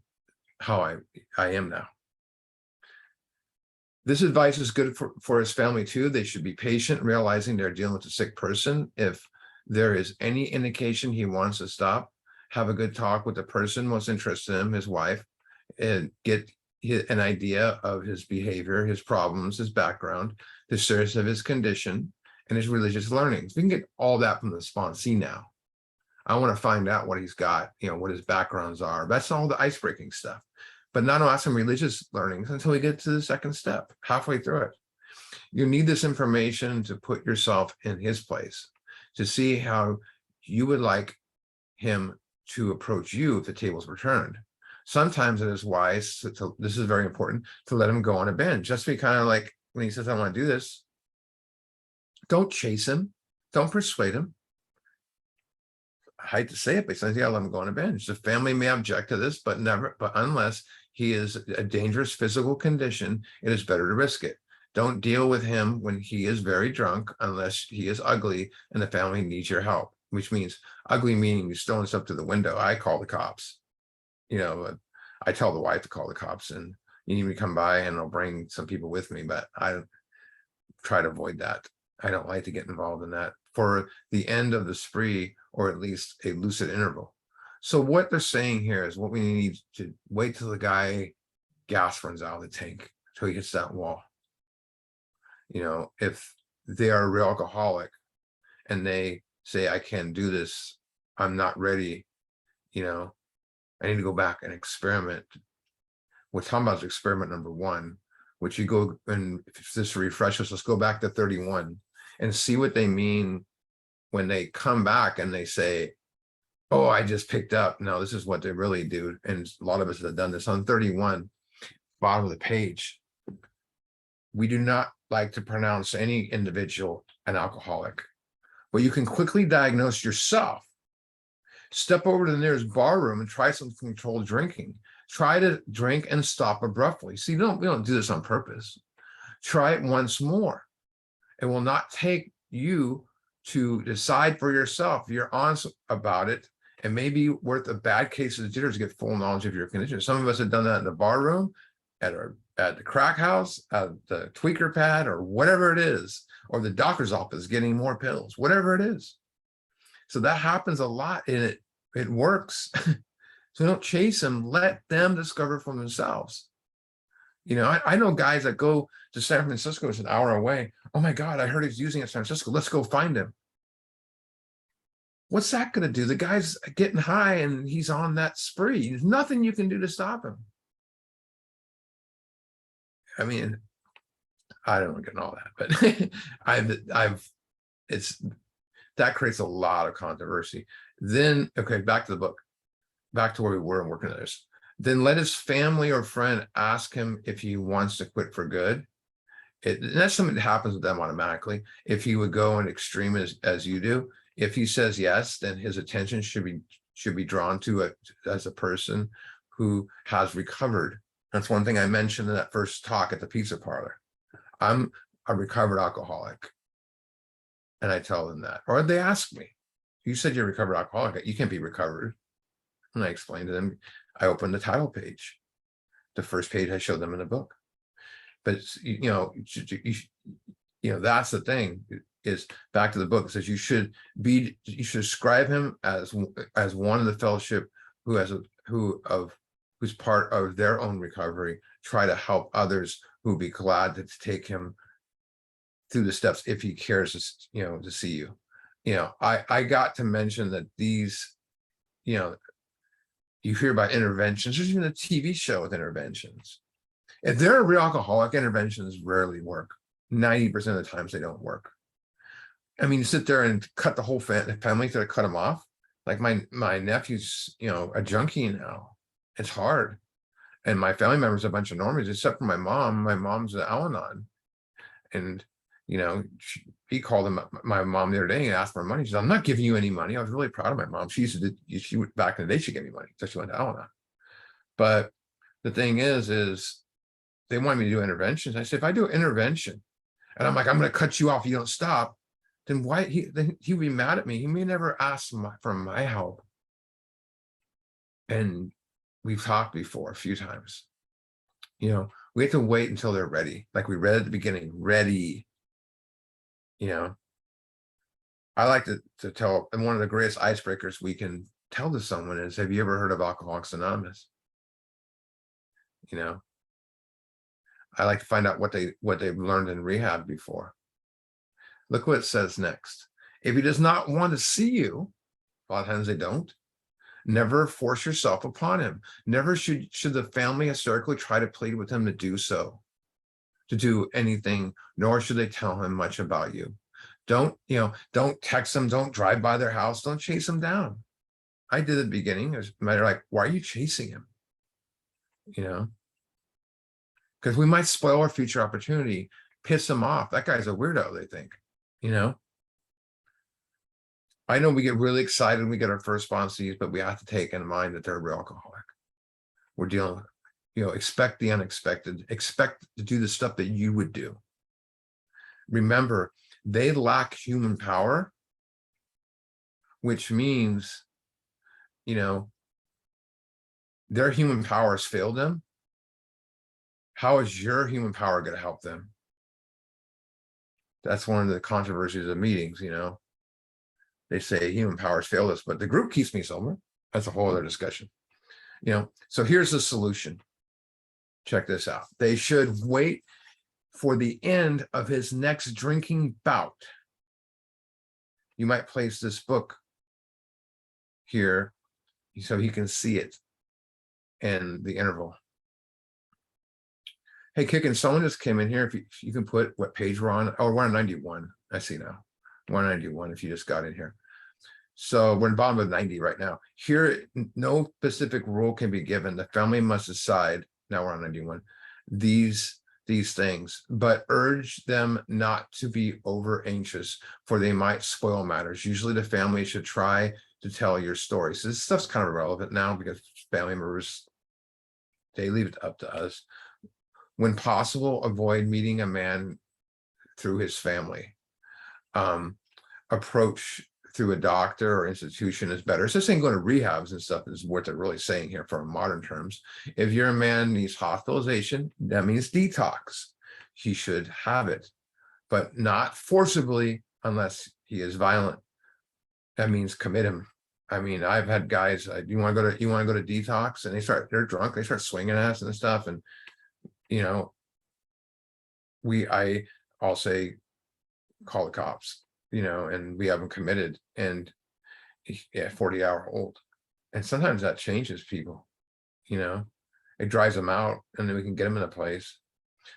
how I am now. This advice is good for his family too. They should be patient, realizing they're dealing with a sick person. If there is any indication he wants to stop, have a good talk with the person most interested in him, his wife, and get an idea of his behavior, his problems, his background, the seriousness of his condition, and his religious learnings. We can get all that from the sponsee now. I want to find out what he's got, what his backgrounds are. That's all the ice-breaking stuff. But not ask him religious learnings until we get to the second step, halfway through it. You need this information to put yourself in his place, to see how you would like him to approach you if the tables were turned. Sometimes it is wise, this is very important, to let him go on a binge. Just be kind of like when he says, I want to do this, don't chase him. Don't persuade him. I hate to say it, but sometimes, let him go on a binge. The family may object to this, but unless he is a dangerous physical condition, it is better to risk it. Don't deal with him when he is very drunk unless he is ugly and the family needs your help, which means ugly meaning he's throwing stuff to the window. I call the cops. I tell the wife to call the cops, and you need me to come by and I'll bring some people with me, but I try to avoid that. I don't like to get involved in that for the end of the spree, or at least a lucid interval. So what they're saying here is what we need to wait till the guy gas runs out of the tank, till he hits that wall. If they are a real alcoholic and they say, I can't do this, I'm not ready, I need to go back and experiment. We're talking about experiment number 1, which you go, and just to refresh us, let's go back to 31 and see what they mean when they come back and they say, oh, I just picked up. No, this is what they really do. And a lot of us have done this. On 31, bottom of the page, we do not like to pronounce any individual an alcoholic, but you can quickly diagnose yourself. Step over to the nearest bar room and try some controlled drinking. Try to drink and stop abruptly. See, we don't do this on purpose. Try it once more. It will not take you to decide for yourself. You're honest about it, and maybe worth a bad case of jitters to get full knowledge of your condition. Some of us have done that in the bar room, at the crack house, at the tweaker pad, or whatever it is, or the doctor's office getting more pills, whatever it is. So that happens a lot, and it works. So don't chase them. Let them discover for themselves. I know guys that go to San Francisco, it's an hour away. Oh my God, I heard he's using it in San Francisco. Let's go find him. What's that going to do? The guy's getting high and he's on that spree. There's nothing you can do to stop him. I mean, I don't get all that, but that creates a lot of controversy. Then, okay, back to the book, back to where we were and working on this. Then let his family or friend ask him if he wants to quit for good. And that's something that happens with them automatically. If he would go in extreme as you do, if he says yes, then his attention should be drawn to it as a person who has recovered. That's one thing I mentioned in that first talk at the pizza parlor. I'm a recovered alcoholic. And I tell them that, or they ask me, You said you're a recovered alcoholic. You can't be recovered. And I explained to them, I opened the title page. The first page I showed them in the book. But, that's the thing, is back to the book. It says you should describe him as one of the fellowship who's part of their own recovery, try to help others who'd be glad to take him through the steps if he cares to see you. I got to mention that these, you hear about interventions. There's even a TV show with interventions. If they're a real alcoholic, interventions rarely work. 90% of the times they don't work. I mean, you sit there and cut the whole family to cut them off. Like my nephew's, a junkie now. It's hard. And my family members are a bunch of normies, except for my mom. My mom's an Al-Anon. And, he called my mom the other day and asked for money. She said, I'm not giving you any money. I was really proud of my mom. She back in the day, she gave me money. So she went to Al-Anon. But the thing is they want me to do interventions. I said, if I do an intervention and I'm like, I'm going to cut you off, you don't stop, then why he would be mad at me. He may never ask for my help. And we've talked before a few times. We have to wait until they're ready. Like we read at the beginning, ready. I like to tell, and one of the greatest icebreakers we can tell to someone is, have you ever heard of Alcoholics Anonymous? I like to find out what they've learned in rehab before. Look what it says next. If he does not want to see you, a lot of times they don't, never force yourself upon him. Never should the family hysterically try to plead with him to do so, to do anything, nor should they tell him much about you. Don't text them, don't drive by their house, don't chase them down. I did at the beginning. As a matter like, why are you chasing him? Because we might spoil our future opportunity, piss them off. That guy's a weirdo, they think, I know we get really excited when we get our first sponsees, but we have to take in mind that they're a real alcoholic. We're dealing with, expect the unexpected, expect to do the stuff that you would do. Remember, they lack human power, which means, their human power has failed them. How is your human power going to help them? That's one of the controversies of meetings, They say human power has failed us, but the group keeps me sober. That's a whole other discussion. So here's the solution. Check this out. They should wait for the end of his next drinking bout. You might place this book here so he can see it in the interval. Hey, Kickin', someone just came in here. If you can put what page we're on. Oh, we're on 91. I see now. 191 if you just got in here. So we're in the bottom of 90 right now. Here, no specific rule can be given. The family must decide, now we're on 91, these things, but urge them not to be over anxious, for they might spoil matters. Usually the family should try to tell your story. So this stuff's kind of irrelevant now because family members, they leave it up to us. When possible, avoid meeting a man through his family. Approach through a doctor or institution is better. It's just saying going to rehabs and stuff is what they're really saying here from modern terms. If you're a man needs hospitalization, that means detox. He should have it, but not forcibly unless he is violent. That means commit him. I mean, I've had guys, you want to go to detox, and they're drunk, they start swinging us and stuff, and I'll say, call the cops, and we have them committed, and 40-hour hold. And sometimes that changes people, it drives them out, and then we can get them in a place.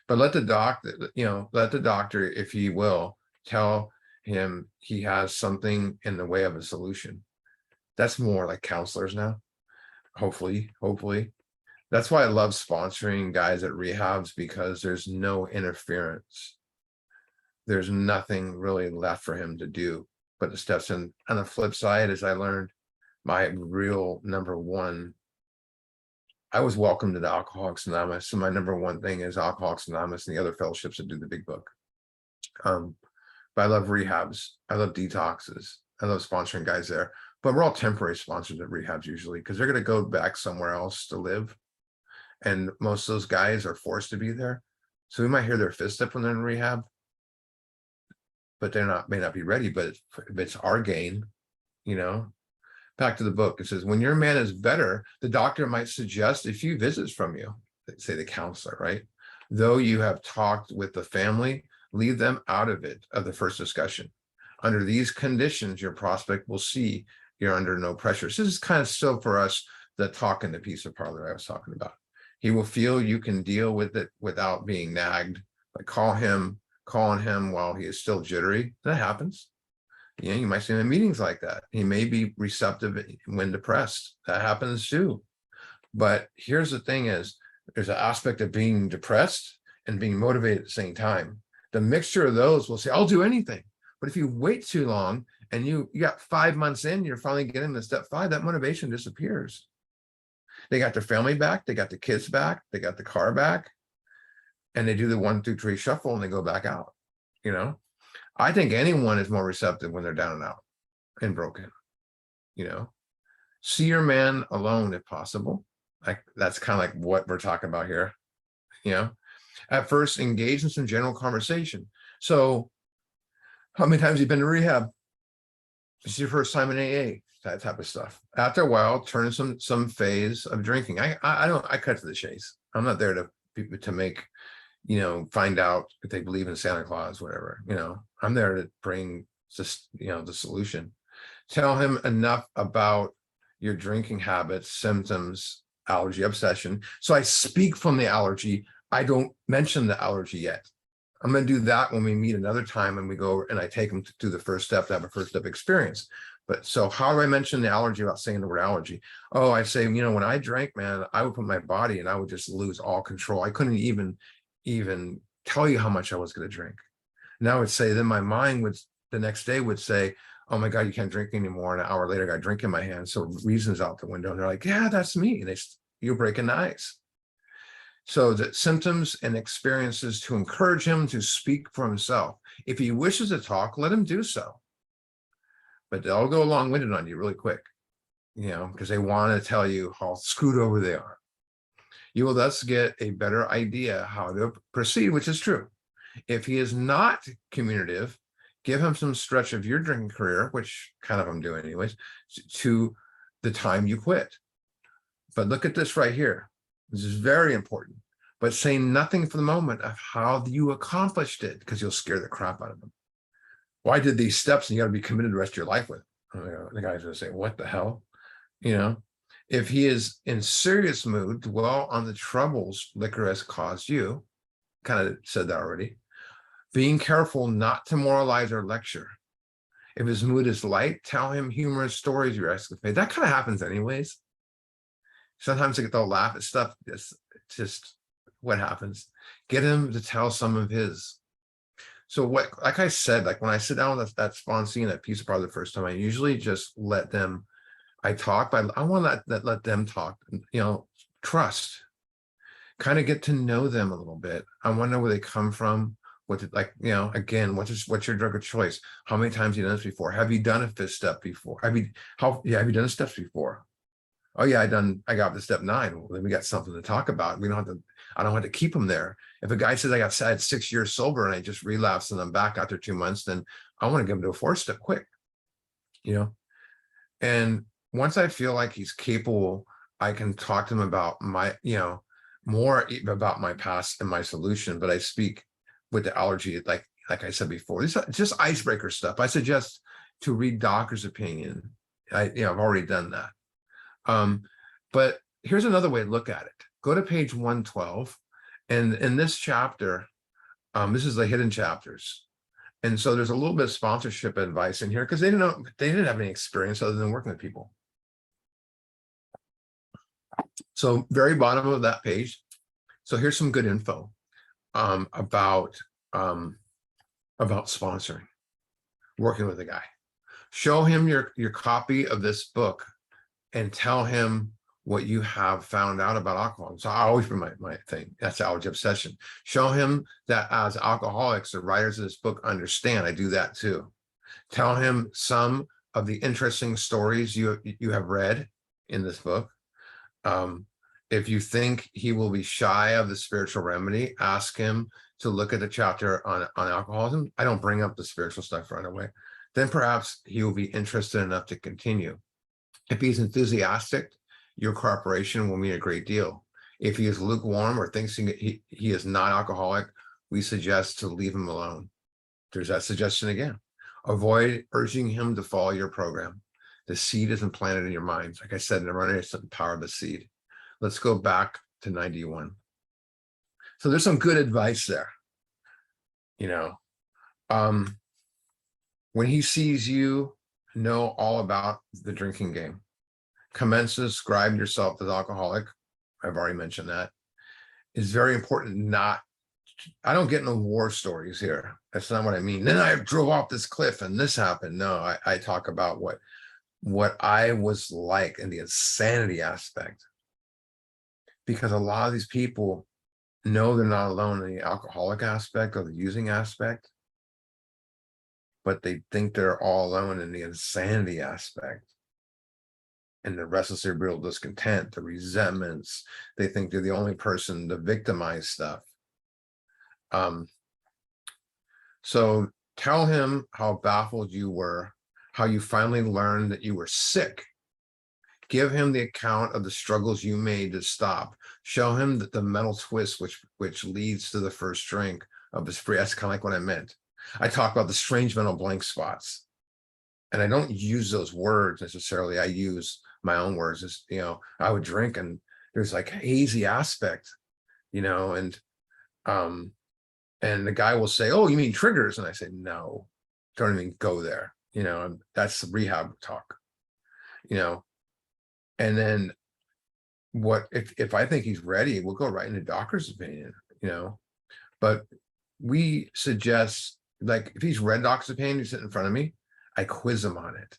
But let the doctor, if he will, tell him he has something in the way of a solution. That's more like counselors now, hopefully. That's why I love sponsoring guys at rehabs, because there's no interference. There's nothing really left for him to do but the steps. And on the flip side, as I learned, my real number one, I was welcome to the Alcoholics Anonymous. So my number one thing is Alcoholics Anonymous and the other fellowships that do the big book. But I love rehabs. I love detoxes. I love sponsoring guys there, but we're all temporary sponsors at rehabs usually because they're going to go back somewhere else to live. And most of those guys are forced to be there. So we might hear their fist up when they're in rehab, but may not be ready, but it's our gain, you know. Back to the book. It says, when your man is better, the doctor might suggest a few visits from you, say the counselor, right? Though you have talked with the family, leave them out of the first discussion. Under these conditions, your prospect will see you're under no pressure. So this is kind of still for us, the talk in the pizza parlor I was talking about. He will feel you can deal with it without being nagged. Like calling him while he is still jittery. That happens. Yeah, you might see him in meetings like that. He may be receptive when depressed. That happens too. But here's the thing is, there's an aspect of being depressed and being motivated at the same time. The mixture of those will say, I'll do anything. But if you wait too long and you got 5 months in, you're finally getting to step 5, that motivation disappears. They got their family back, they got the kids back, they got the car back, and they do the 1, 2, 3 shuffle and they go back out, you know? I think anyone is more receptive when they're down and out and broken, you know. See your man alone if possible. Like that's kind of like what we're talking about here, you know. At first, engage in some general conversation. So how many times have you been to rehab? This is your first time in AA, that type of stuff. After a while, turn some phase of drinking. I cut to the chase. I'm not there to make, you know, find out if they believe in Santa Claus, whatever, you know. I'm there to bring just, you know, the solution. Tell him enough about your drinking habits, symptoms, allergy, obsession. So I speak from the allergy. I don't mention the allergy yet. I'm going to do that when we meet another time and we go and I take them to do the first step, to have a first step experience. But so how do I mention the allergy without saying the word allergy? Oh, I say, you know, when I drank, man, I would put my body and I would just lose all control. I couldn't even tell you how much I was going to drink. Now I would say, then my mind would the next day would say, oh my God, you can't drink anymore. And an hour later, I got a drink in my hand. So reason's out the window. And they're like, yeah, that's me. And you're breaking the ice. So the symptoms and experiences to encourage him to speak for himself. If he wishes to talk, let him do so. But they'll go long-winded on you really quick, you know, because they want to tell you how screwed over they are. You will thus get a better idea how to proceed, which is true. If he is not communicative, give him some stretch of your drinking career, which kind of I'm doing anyways, to the time you quit. But look at this right here. This is very important. But say nothing for the moment of how you accomplished it, because you'll scare the crap out of them. Well, I did these steps and you got to be committed the rest of your life with it. The guy's going to say, what the hell? You know, if he is in serious mood, dwell on the troubles liquor has caused you. Kind of said that already. Being careful not to moralize or lecture. If his mood is light, tell him humorous stories you're escapade. That kind of happens anyways. Sometimes they'll laugh at stuff. It's just what happens. Get him to tell some of his. So what, like I said, like when I sit down with that sponsee and that piece of part the first time, I usually just let them, I talk, but I want to let them talk, you know, trust, kind of get to know them a little bit. I want to know where they come from. What, like, you know, again, what's your drug of choice? How many times have you done this before? Have you done a 5th step before? Have you done the steps before? Oh yeah, I got to step 9. Well, then we got something to talk about. I don't have to keep them there. If a guy says I had 6 years sober and I just relapsed and I'm back after 2 months, then I want to give him to a 4th step quick, you know? And once I feel like he's capable, I can talk to him about my, you know, more about my past and my solution, but I speak with the allergy, like I said before, this is just icebreaker stuff. I suggest to read doctor's opinion. I've already done that. But here's another way to look at it. Go to page 112. And in this chapter, this is the hidden chapters. And so there's a little bit of sponsorship advice in here because they didn't have any experience other than working with people. So very bottom of that page. So here's some good info about sponsoring, working with a guy. Show him your copy of this book and tell him what you have found out about alcohol. So I always bring my thing. That's allergy obsession. Show him that as alcoholics, the writers of this book understand. I do that too. Tell him some of the interesting stories you have read in this book. If you think he will be shy of the spiritual remedy, ask him to look at the chapter on alcoholism. I don't bring up the spiritual stuff right away. Then perhaps he will be interested enough to continue. If he's enthusiastic, your cooperation will mean a great deal. If he is lukewarm or thinks he is not alcoholic, we suggest to leave him alone. There's that suggestion again. Avoid urging him to follow your program. The seed is implanted in your minds. Like I said, never underestimate the power of the seed. Let's go back to 91. So there's some good advice there. You know, when he sees you know all about the drinking game, commence to describe yourself as alcoholic. I've already mentioned that. It's very important not, I don't get into war stories here. That's not what I mean. Then I drove off this cliff and this happened. No, I talk about what I was like in the insanity aspect. Because a lot of these people know they're not alone in the alcoholic aspect or the using aspect, but they think they're all alone in the insanity aspect. And the restless cerebral discontent, the resentments, they think they're the only person to victimize stuff. So tell him how baffled you were, how you finally learned that you were sick. Give him the account of the struggles you made to stop. Show him that the mental twist which leads to the first drink of his free. That's kind of like what I meant. I talk about the strange mental blank spots. And I don't use those words necessarily. I use my own words. As, you know, I would drink and there's like hazy aspect, you know, and the guy will say, "Oh, you mean triggers?" And I say, "No, don't even go there." You know, and that's rehab talk, you know. And then what if I think he's ready, we'll go right into doctor's opinion, you know. But we suggest, like, if he's read doctor's opinion, he's sitting in front of me, I quiz him on it.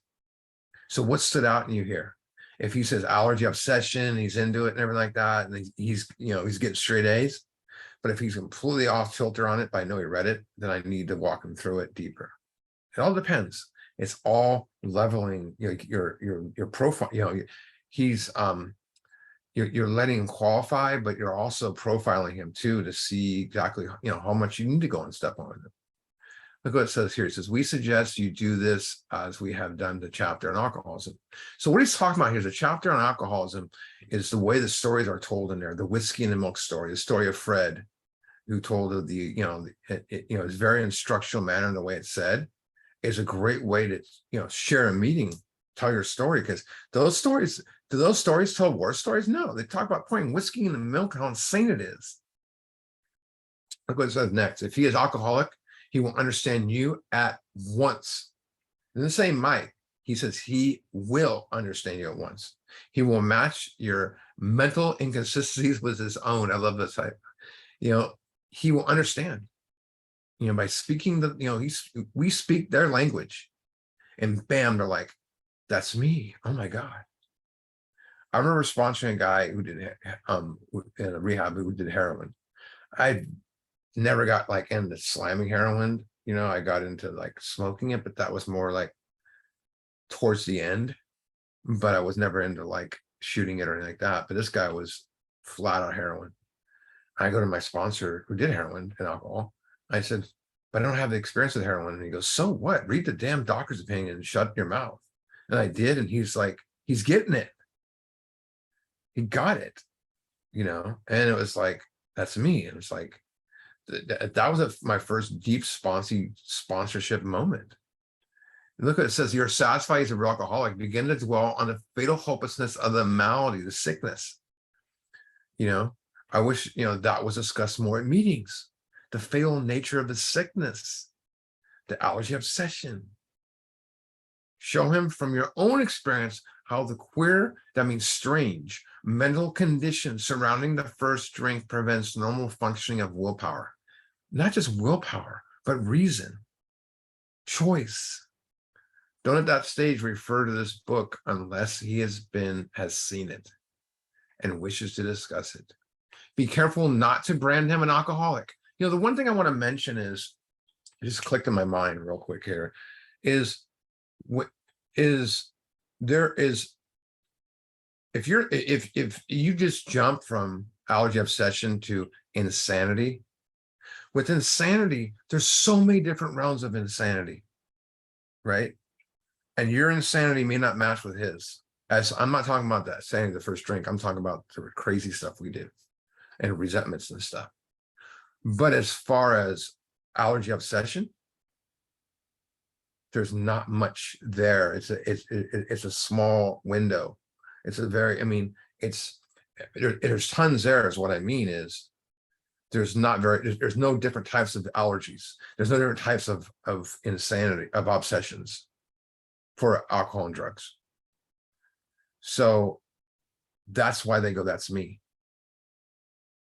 So what stood out in you here? If he says allergy obsession, he's into it and everything like that, and he's you know, he's getting straight A's. But if he's completely off filter on it, but I know he read it, then I need to walk him through it deeper. It all depends. It's all leveling, you know, your profile. You know, he's you're letting him qualify, but you're also profiling him too to see exactly, you know, how much you need to go and step on him. Look what it says here. It says, we suggest you do this as we have done the chapter on alcoholism. So what he's talking about here is the chapter on alcoholism is the way the stories are told in there. The whiskey and the milk story, the story of Fred, who told of the, you know, you know, it's very instructional manner in the way it's said, is a great way to, you know, share a meeting, tell your story, because those stories, do those stories tell war stories? No, they talk about pouring whiskey in the milk, how insane it is. Look what it says next. If he is alcoholic, he will understand you at once. It doesn't say might. He says he will understand you at once. He will match your mental inconsistencies with his own. I love this type. You know, he will understand. You know, by speaking the, you know, we speak their language, and bam, they're like, "That's me." Oh my God. I remember sponsoring a guy who did in a rehab who did heroin. I never got like into slamming heroin, you know, I got into like smoking it, but that was more like towards the end, but I was never into like shooting it or anything like that. But this guy was flat on heroin. I go to my sponsor who did heroin and alcohol. I said, "But I don't have the experience with heroin." And he goes, "So what? Read the damn doctor's opinion and shut your mouth." And I did. And he's like, he's getting it. He got it, you know? And it was like, that's me. And it's like, that was my first deep sponsorship moment. And look what it says. You're satisfied as a real alcoholic. Begin to dwell on the fatal hopelessness of the malady, the sickness. You know, I wish, you know, that was discussed more at meetings. The fatal nature of the sickness, the allergy obsession. Show him from your own experience how the queer, that means strange, mental condition surrounding the first drink prevents normal functioning of willpower. Not just willpower, but reason, choice. Don't at that stage refer to this book unless he has seen it and wishes to discuss it. Be careful not to brand him an alcoholic. You know, the one thing I want to mention is, it just clicked in my mind real quick here, is is there is, if you just jump from allergy obsession to insanity, with insanity, there's so many different realms of insanity, right? And your insanity may not match with his. As I'm not talking about that saying the first drink, I'm talking about the crazy stuff we do and resentments and stuff. But as far as allergy obsession, there's not much there. It's a small window. It's a very, I mean, there's tons there, is what I mean is there's no different types of allergies. There's no different types of insanity, of obsessions for alcohol and drugs. So that's why they go, that's me.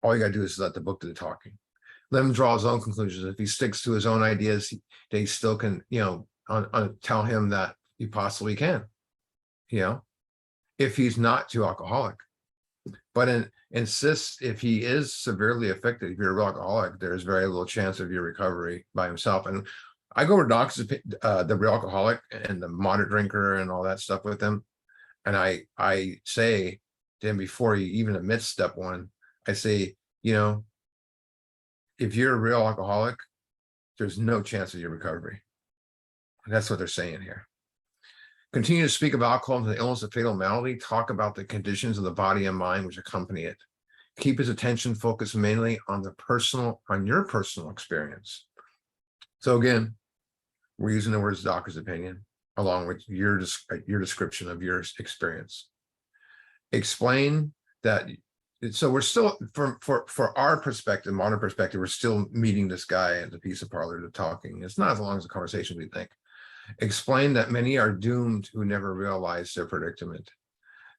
All you gotta do is let the book do the talking. Let him draw his own conclusions. If he sticks to his own ideas, they still can, tell him that he possibly can, if he's not too alcoholic. But insist, if he is severely affected, if you're a real alcoholic, there's very little chance of your recovery by himself. And I go over doctors, the real alcoholic and the moderate drinker and all that stuff with them. And I say to him before he even admits step one, I say, if you're a real alcoholic, there's no chance of your recovery. And that's what they're saying here. Continue to speak of alcohol and the illness of fatal malady. Talk about the conditions of the body and mind which accompany it. Keep his attention focused mainly on your personal experience. So again, we're using the words doctor's opinion along with your description of your experience. Explain that. So we're still, for our perspective, modern perspective, we're still meeting this guy at the pizza parlor to talking. It's not as long as a conversation we think. Explain that many are doomed who never realize their predicament.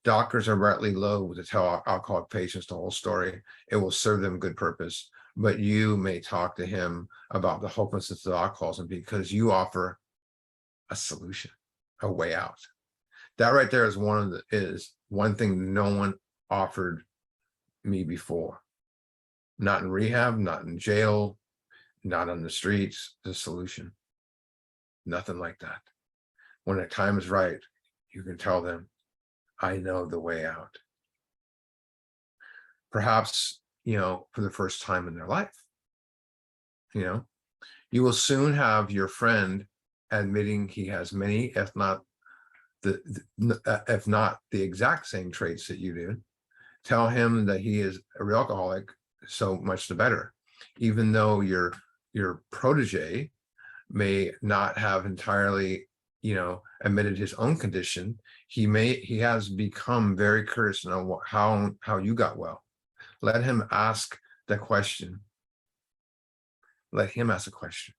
Doctors are rightly loath to tell alcoholic patients the whole story. It will serve them good purpose, but you may talk to him about the hopelessness of alcoholism because you offer a solution, a way out. That right there is one thing no one offered me before. Not in rehab, not in jail, not on the streets. The solution. Nothing like that. When the time is right, you can tell them, I know the way out. Perhaps, for the first time in their life, you will soon have your friend admitting he has many, if not the exact same traits that you do. Tell him that he is a real alcoholic, so much the better. Even though your protege may not have entirely, admitted his own condition, he has become very curious to know how you got well. Let him ask the question. Let him ask a question.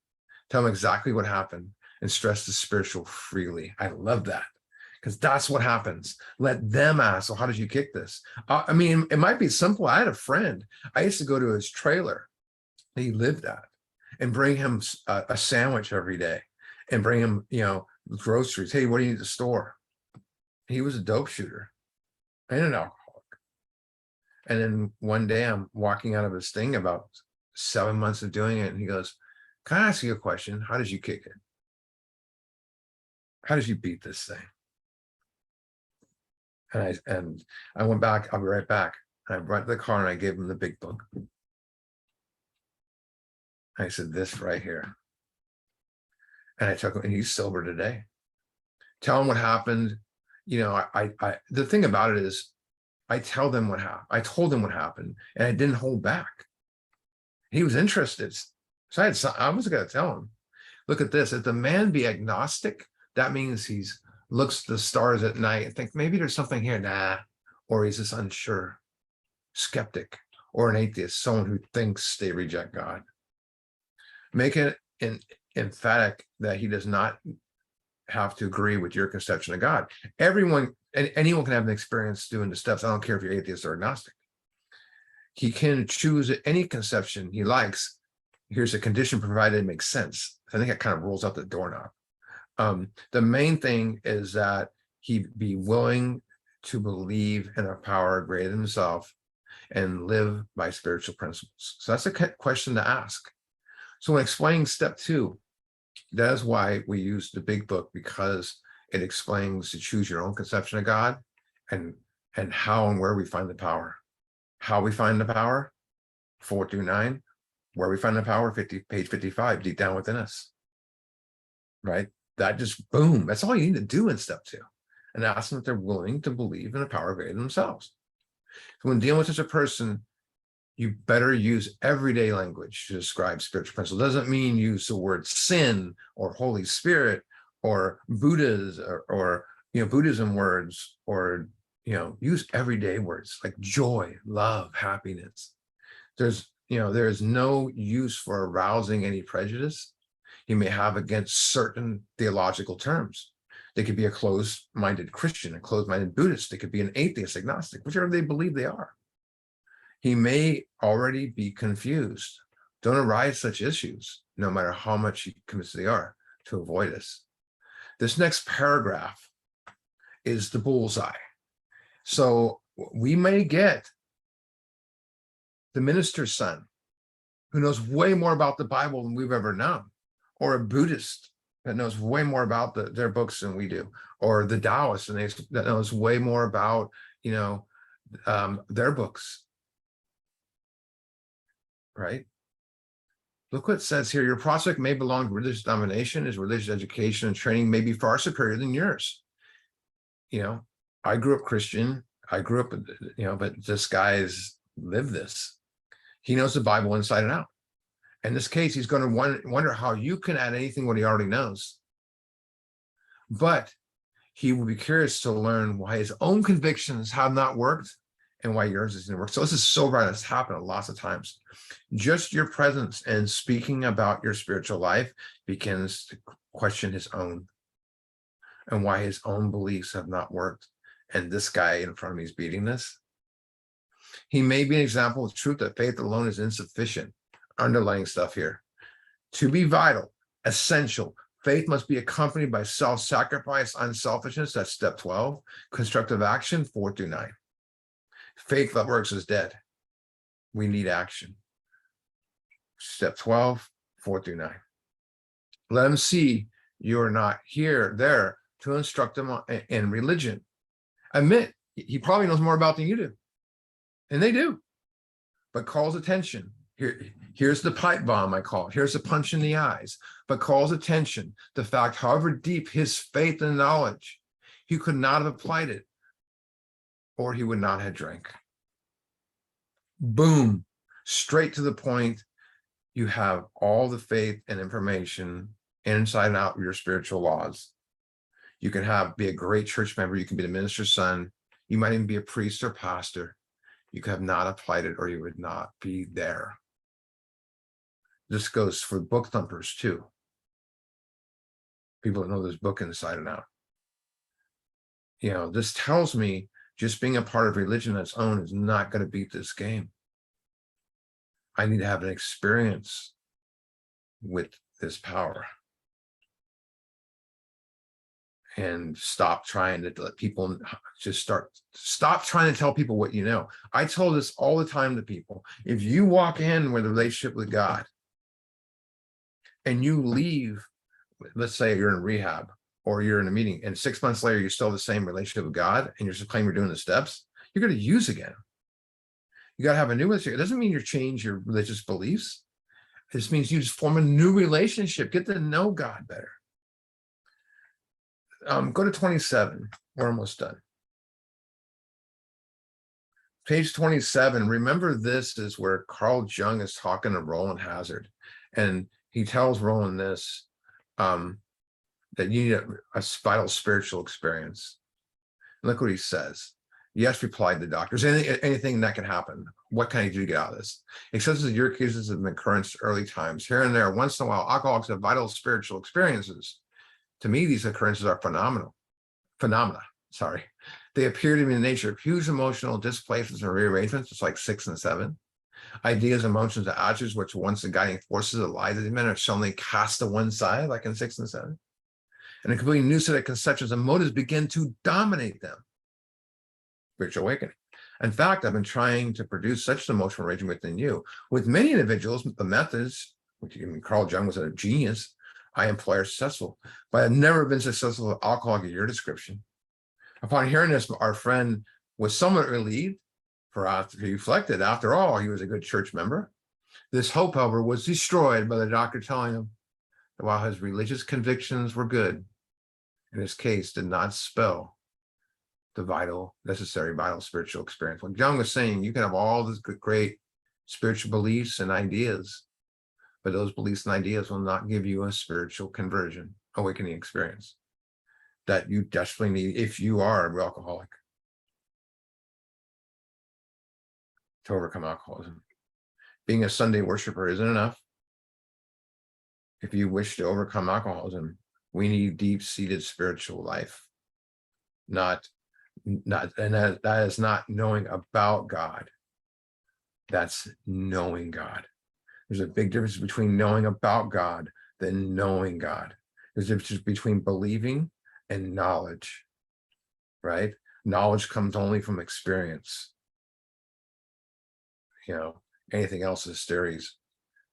Tell him exactly what happened and stress the spiritual freely. I love that. Because that's what happens. Let them ask, so how did you kick this? I mean, it might be simple. I had a friend. I used to go to his trailer that he lived at and bring him a sandwich every day and bring him, groceries. Hey, what do you need at the store? He was a dope shooter and an alcoholic. And then one day I'm walking out of his thing, about 7 months of doing it. And he goes, can I ask you a question? How did you kick it? How did you beat this thing? And I went back, I'll be right back. And I brought the car and I gave him the big book. I said, this right here. And I took him, and he's sober today. Tell him what happened. The thing about it is, I told him what happened, and I didn't hold back. He was interested. So I was going to tell him, look at this. If the man be agnostic, that means he's looks at the stars at night and think maybe there's something here. Nah. Or he's just unsure, skeptic, or an atheist, someone who thinks they reject God. Make it emphatic that he does not have to agree with your conception of God. Anyone can have an experience doing the steps. I don't care if you're atheist or agnostic. He can choose any conception he likes. Here's a condition provided it makes sense. I think that kind of rolls out the doorknob. The main thing is that he be willing to believe in a power greater than himself and live by spiritual principles. So that's a question to ask. So when explaining step 2, that is why we use the big book, because It explains to choose your own conception of God, and how and where we find the power. How we find the power, 4 through 9. Where we find the power, page 55, deep down within us. Right? That just, boom, that's all you need to do in step 2. And ask them if they're willing to believe in the power greater than themselves. So when dealing with such a person, you better use everyday language to describe spiritual principles. Doesn't mean use the word sin or Holy Spirit or Buddhas or Buddhism words, or use everyday words like joy, love, happiness. There is no use for arousing any prejudice you may have against certain theological terms. They could be a closed-minded Christian, a closed-minded Buddhist. They could be an atheist, agnostic, whichever they believe they are. He may already be confused. Don't arise such issues, no matter how much convinced they are, to avoid us. This next paragraph is the bullseye. So we may get the minister's son, who knows way more about the Bible than we've ever known, or a Buddhist that knows way more about their books than we do, or the Taoist that knows way more about their books. Right? Look what it says here. Your prospect may belong to religious denomination. His religious education and training may be far superior than yours. I grew up Christian. I grew up, but this guy's lived this. He knows the Bible inside and out. In this case, he's going to wonder how you can add anything what he already knows. But he will be curious to learn why his own convictions have not worked and why yours isn't work. So this is so right. It's happened lots of times. Just your presence and speaking about your spiritual life begins to question his own and why his own beliefs have not worked. And this guy in front of me is beating this. He may be an example of truth that faith alone is insufficient. Underlying stuff here. To be vital, essential, faith must be accompanied by self-sacrifice, unselfishness. That's step 12. Constructive action, 4 through 9. Faith that works is dead. We need action. Step 12, 4 through 9. Let them see you're not there to instruct them in religion. Admit he probably knows more about than you do. And they do. But calls attention. Here's the pipe bomb, I call it. Here's the punch in the eyes. But calls attention the fact, however deep his faith and knowledge, he could not have applied it, or he would not have drank. Boom, straight to the point. You have all the faith and information inside and out of your spiritual laws. You can be a great church member. You can be the minister's son. You might even be a priest or pastor. You could have not applied it, or you would not be there. This goes for book thumpers too. People that know this book inside and out. This tells me just being a part of religion on its own is not going to beat this game. I need to have an experience with this power. And stop trying to let people stop trying to tell people what you know. I tell this all the time to people. If you walk in with a relationship with God and you leave, let's say you're in rehab or you're in a meeting, and 6 months later, you still have the same relationship with God and you're just claiming you're doing the steps, you're going to use again. You got to have a new relationship. It doesn't mean you change your religious beliefs. It just means you just form a new relationship, get to know God better. Go to 27. We're almost done. Page 27. Remember, this is where Carl Jung is talking to Roland Hazard. And he tells Roland this, that you need a vital spiritual experience. Look what he says. Yes, replied the doctor. Is anything that can happen? What can I do to get out of this? Except as your cases have been occurrence early times. Here and there, once in a while, alcoholics have vital spiritual experiences. To me, these occurrences are phenomena. They appear to be in the nature of huge emotional displacements and rearrangements. It's like 6 and 7. Ideas, emotions, and attitudes, which once the guiding forces of the lives of the men are suddenly cast to one side, like in 6 and 7. And a completely new set of conceptions and motives begin to dominate them. Spiritual awakening. In fact, I've been trying to produce such an emotional arrangement within you. With many individuals, the methods, which Carl Jung was a genius, I employ are successful, but I've never been successful with alcohol in your description. Upon hearing this, our friend was somewhat relieved, for after he reflected, after all, he was a good church member. This hope, however, was destroyed by the doctor telling him that while his religious convictions were good, in his case did not spell the necessary vital spiritual experience. When Jung was saying, you can have all these great spiritual beliefs and ideas, but those beliefs and ideas will not give you a spiritual conversion, awakening experience that you desperately need if you are an alcoholic to overcome alcoholism. Being a Sunday worshiper isn't enough. If you wish to overcome alcoholism, we need deep-seated spiritual life. And that is not knowing about God. That's knowing God. There's a big difference between knowing about God than knowing God. There's a difference between believing and knowledge, right? Knowledge comes only from experience. Anything else is theories.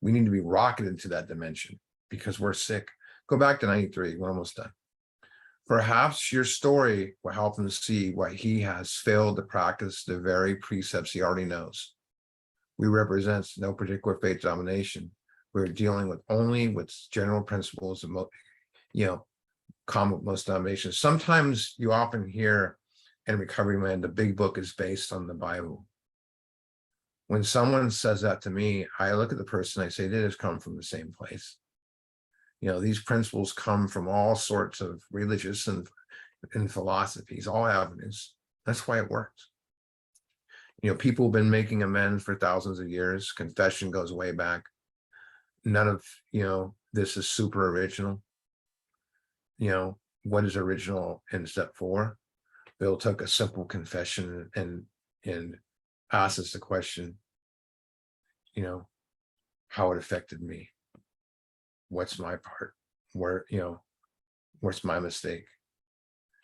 We need to be rocketed into that dimension because we're sick. Go back to 93. We're almost done. Perhaps your story will help him see why he has failed to practice the very precepts he already knows. We represent no particular faith domination. We're dealing only with general principles of, common with most denominations. Sometimes you often hear in Recovery Man, the big book is based on the Bible. When someone says that to me, I look at the person, I say, they just come from the same place. These principles come from all sorts of religious and philosophies, all avenues. That's why it works. People have been making amends for thousands of years. Confession goes way back. None of, this is super original. What is original in step 4? Bill took a simple confession and asked us the question, how it affected me. What's my part? What's my mistake?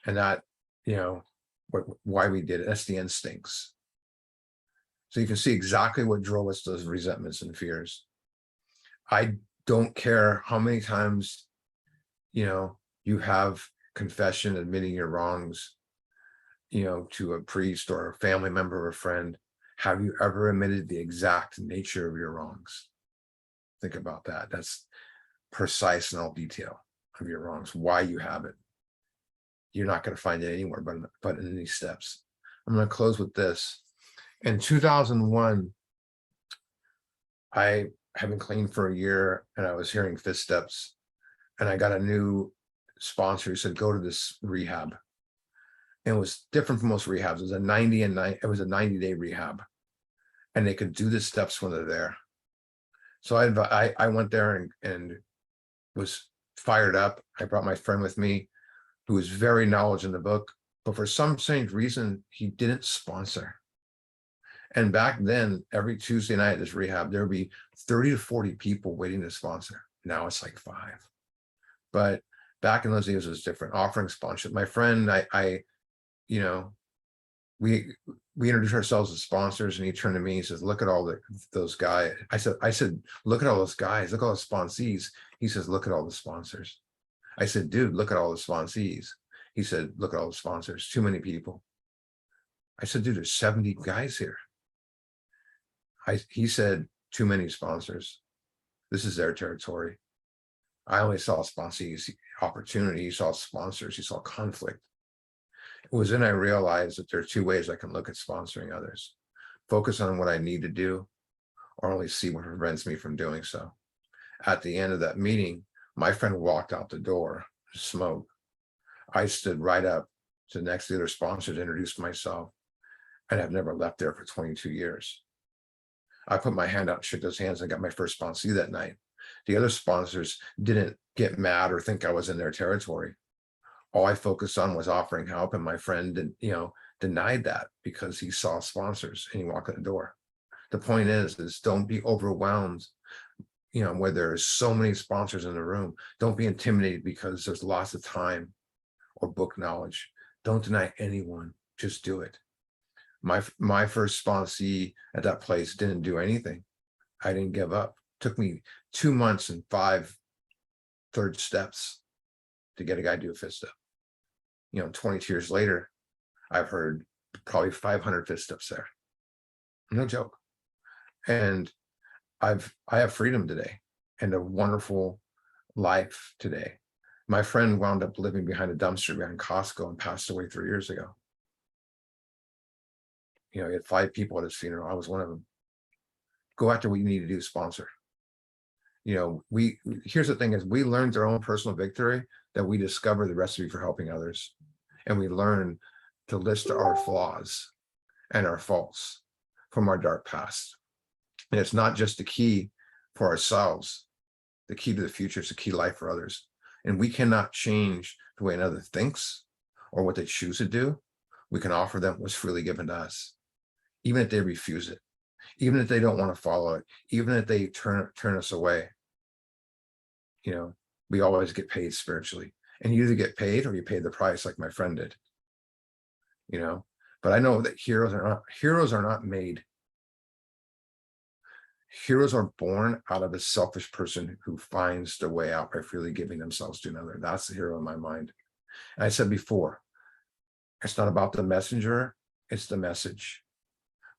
And that, why we did it. That's the instincts. So you can see exactly what drove us to those resentments and fears. I don't care how many times, you have confession, admitting your wrongs, to a priest or a family member or a friend. Have you ever admitted the exact nature of your wrongs? Think about that. That's precise in all detail of your wrongs, why you have it. You're not going to find it anywhere but in these steps. I'm going to close with this. In 2001, I had been clean for a year and I was hearing 5th steps, and I got a new sponsor who said, go to this rehab. And it was different from most rehabs. It was a 90-day rehab, and they could do the steps when they're there. So I went there and was fired up. I brought my friend with me who was very knowledgeable in the book, but for some strange reason, he didn't sponsor. And back then, every Tuesday night at this rehab, there would be 30 to 40 people waiting to sponsor. Now it's like 5. But back in those days, it was different. Offering sponsorship. My friend, we introduced ourselves as sponsors, and he turned to me, he says, look at all those guys. I said, look at all those guys, look at all the sponsees. He says, look at all the sponsors. I said, dude, look at all the sponsees. He said, look at all the sponsors, too many people. I said, dude, there's 70 guys here. He said, too many sponsors. This is their territory. I only saw sponsees, opportunity. He saw sponsors, he saw conflict. It was then I realized that there are 2 ways I can look at sponsoring others. Focus on what I need to do, or only see what prevents me from doing so. At the end of that meeting, my friend walked out the door to smoke. I stood right up to the next to the other sponsors, introduced myself, and I've never left there for 22 years. I put my hand out, shook those hands, and got my first sponsee that night. The other sponsors didn't get mad or think I was in their territory. All I focused on was offering help, and my friend denied that because he saw sponsors and he walked in the door. The point is don't be overwhelmed, where there's so many sponsors in the room. Don't be intimidated because there's lots of time or book knowledge. Don't deny anyone, just do it. My first sponsee at that place didn't do anything. I didn't give up. It took me 2 months and 5 third steps to get a guy to do a fifth step. 22 years later, I've heard probably 500 fifth steps there. No joke. And I have freedom today and a wonderful life today. My friend wound up living behind a dumpster behind Costco and passed away 3 years ago. He had 5 people at his funeral. I was one of them. Go after what you need to do, sponsor. Here's the thing is we learned our own personal victory that we discover the recipe for helping others. And we learn to list our flaws and our faults from our dark past. And it's not just the key for ourselves, the key to the future, it's the key to life for others. And we cannot change the way another thinks or what they choose to do. We can offer them what's freely given to us, even if they refuse it, even if they don't want to follow it, even if they turn us away. We always get paid spiritually, and you either get paid or you pay the price, like my friend did. But I know that heroes are not made. Heroes are born out of a selfish person who finds the way out by freely giving themselves to another. That's the hero in my mind. And I said before, it's not about the messenger, it's the message.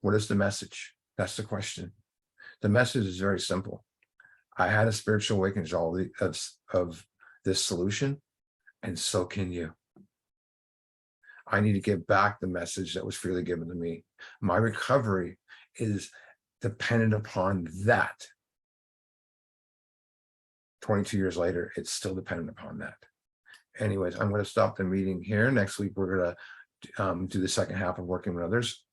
What is the message? That's the question. The message is very simple. I had a spiritual awakening of this solution, and so can you. I need to give back the message that was freely given to me. My recovery is dependent upon that. 22 years later, it's still dependent upon that. Anyways, I'm going to stop the meeting here. Next week, we're going to do the second half of Working with Others.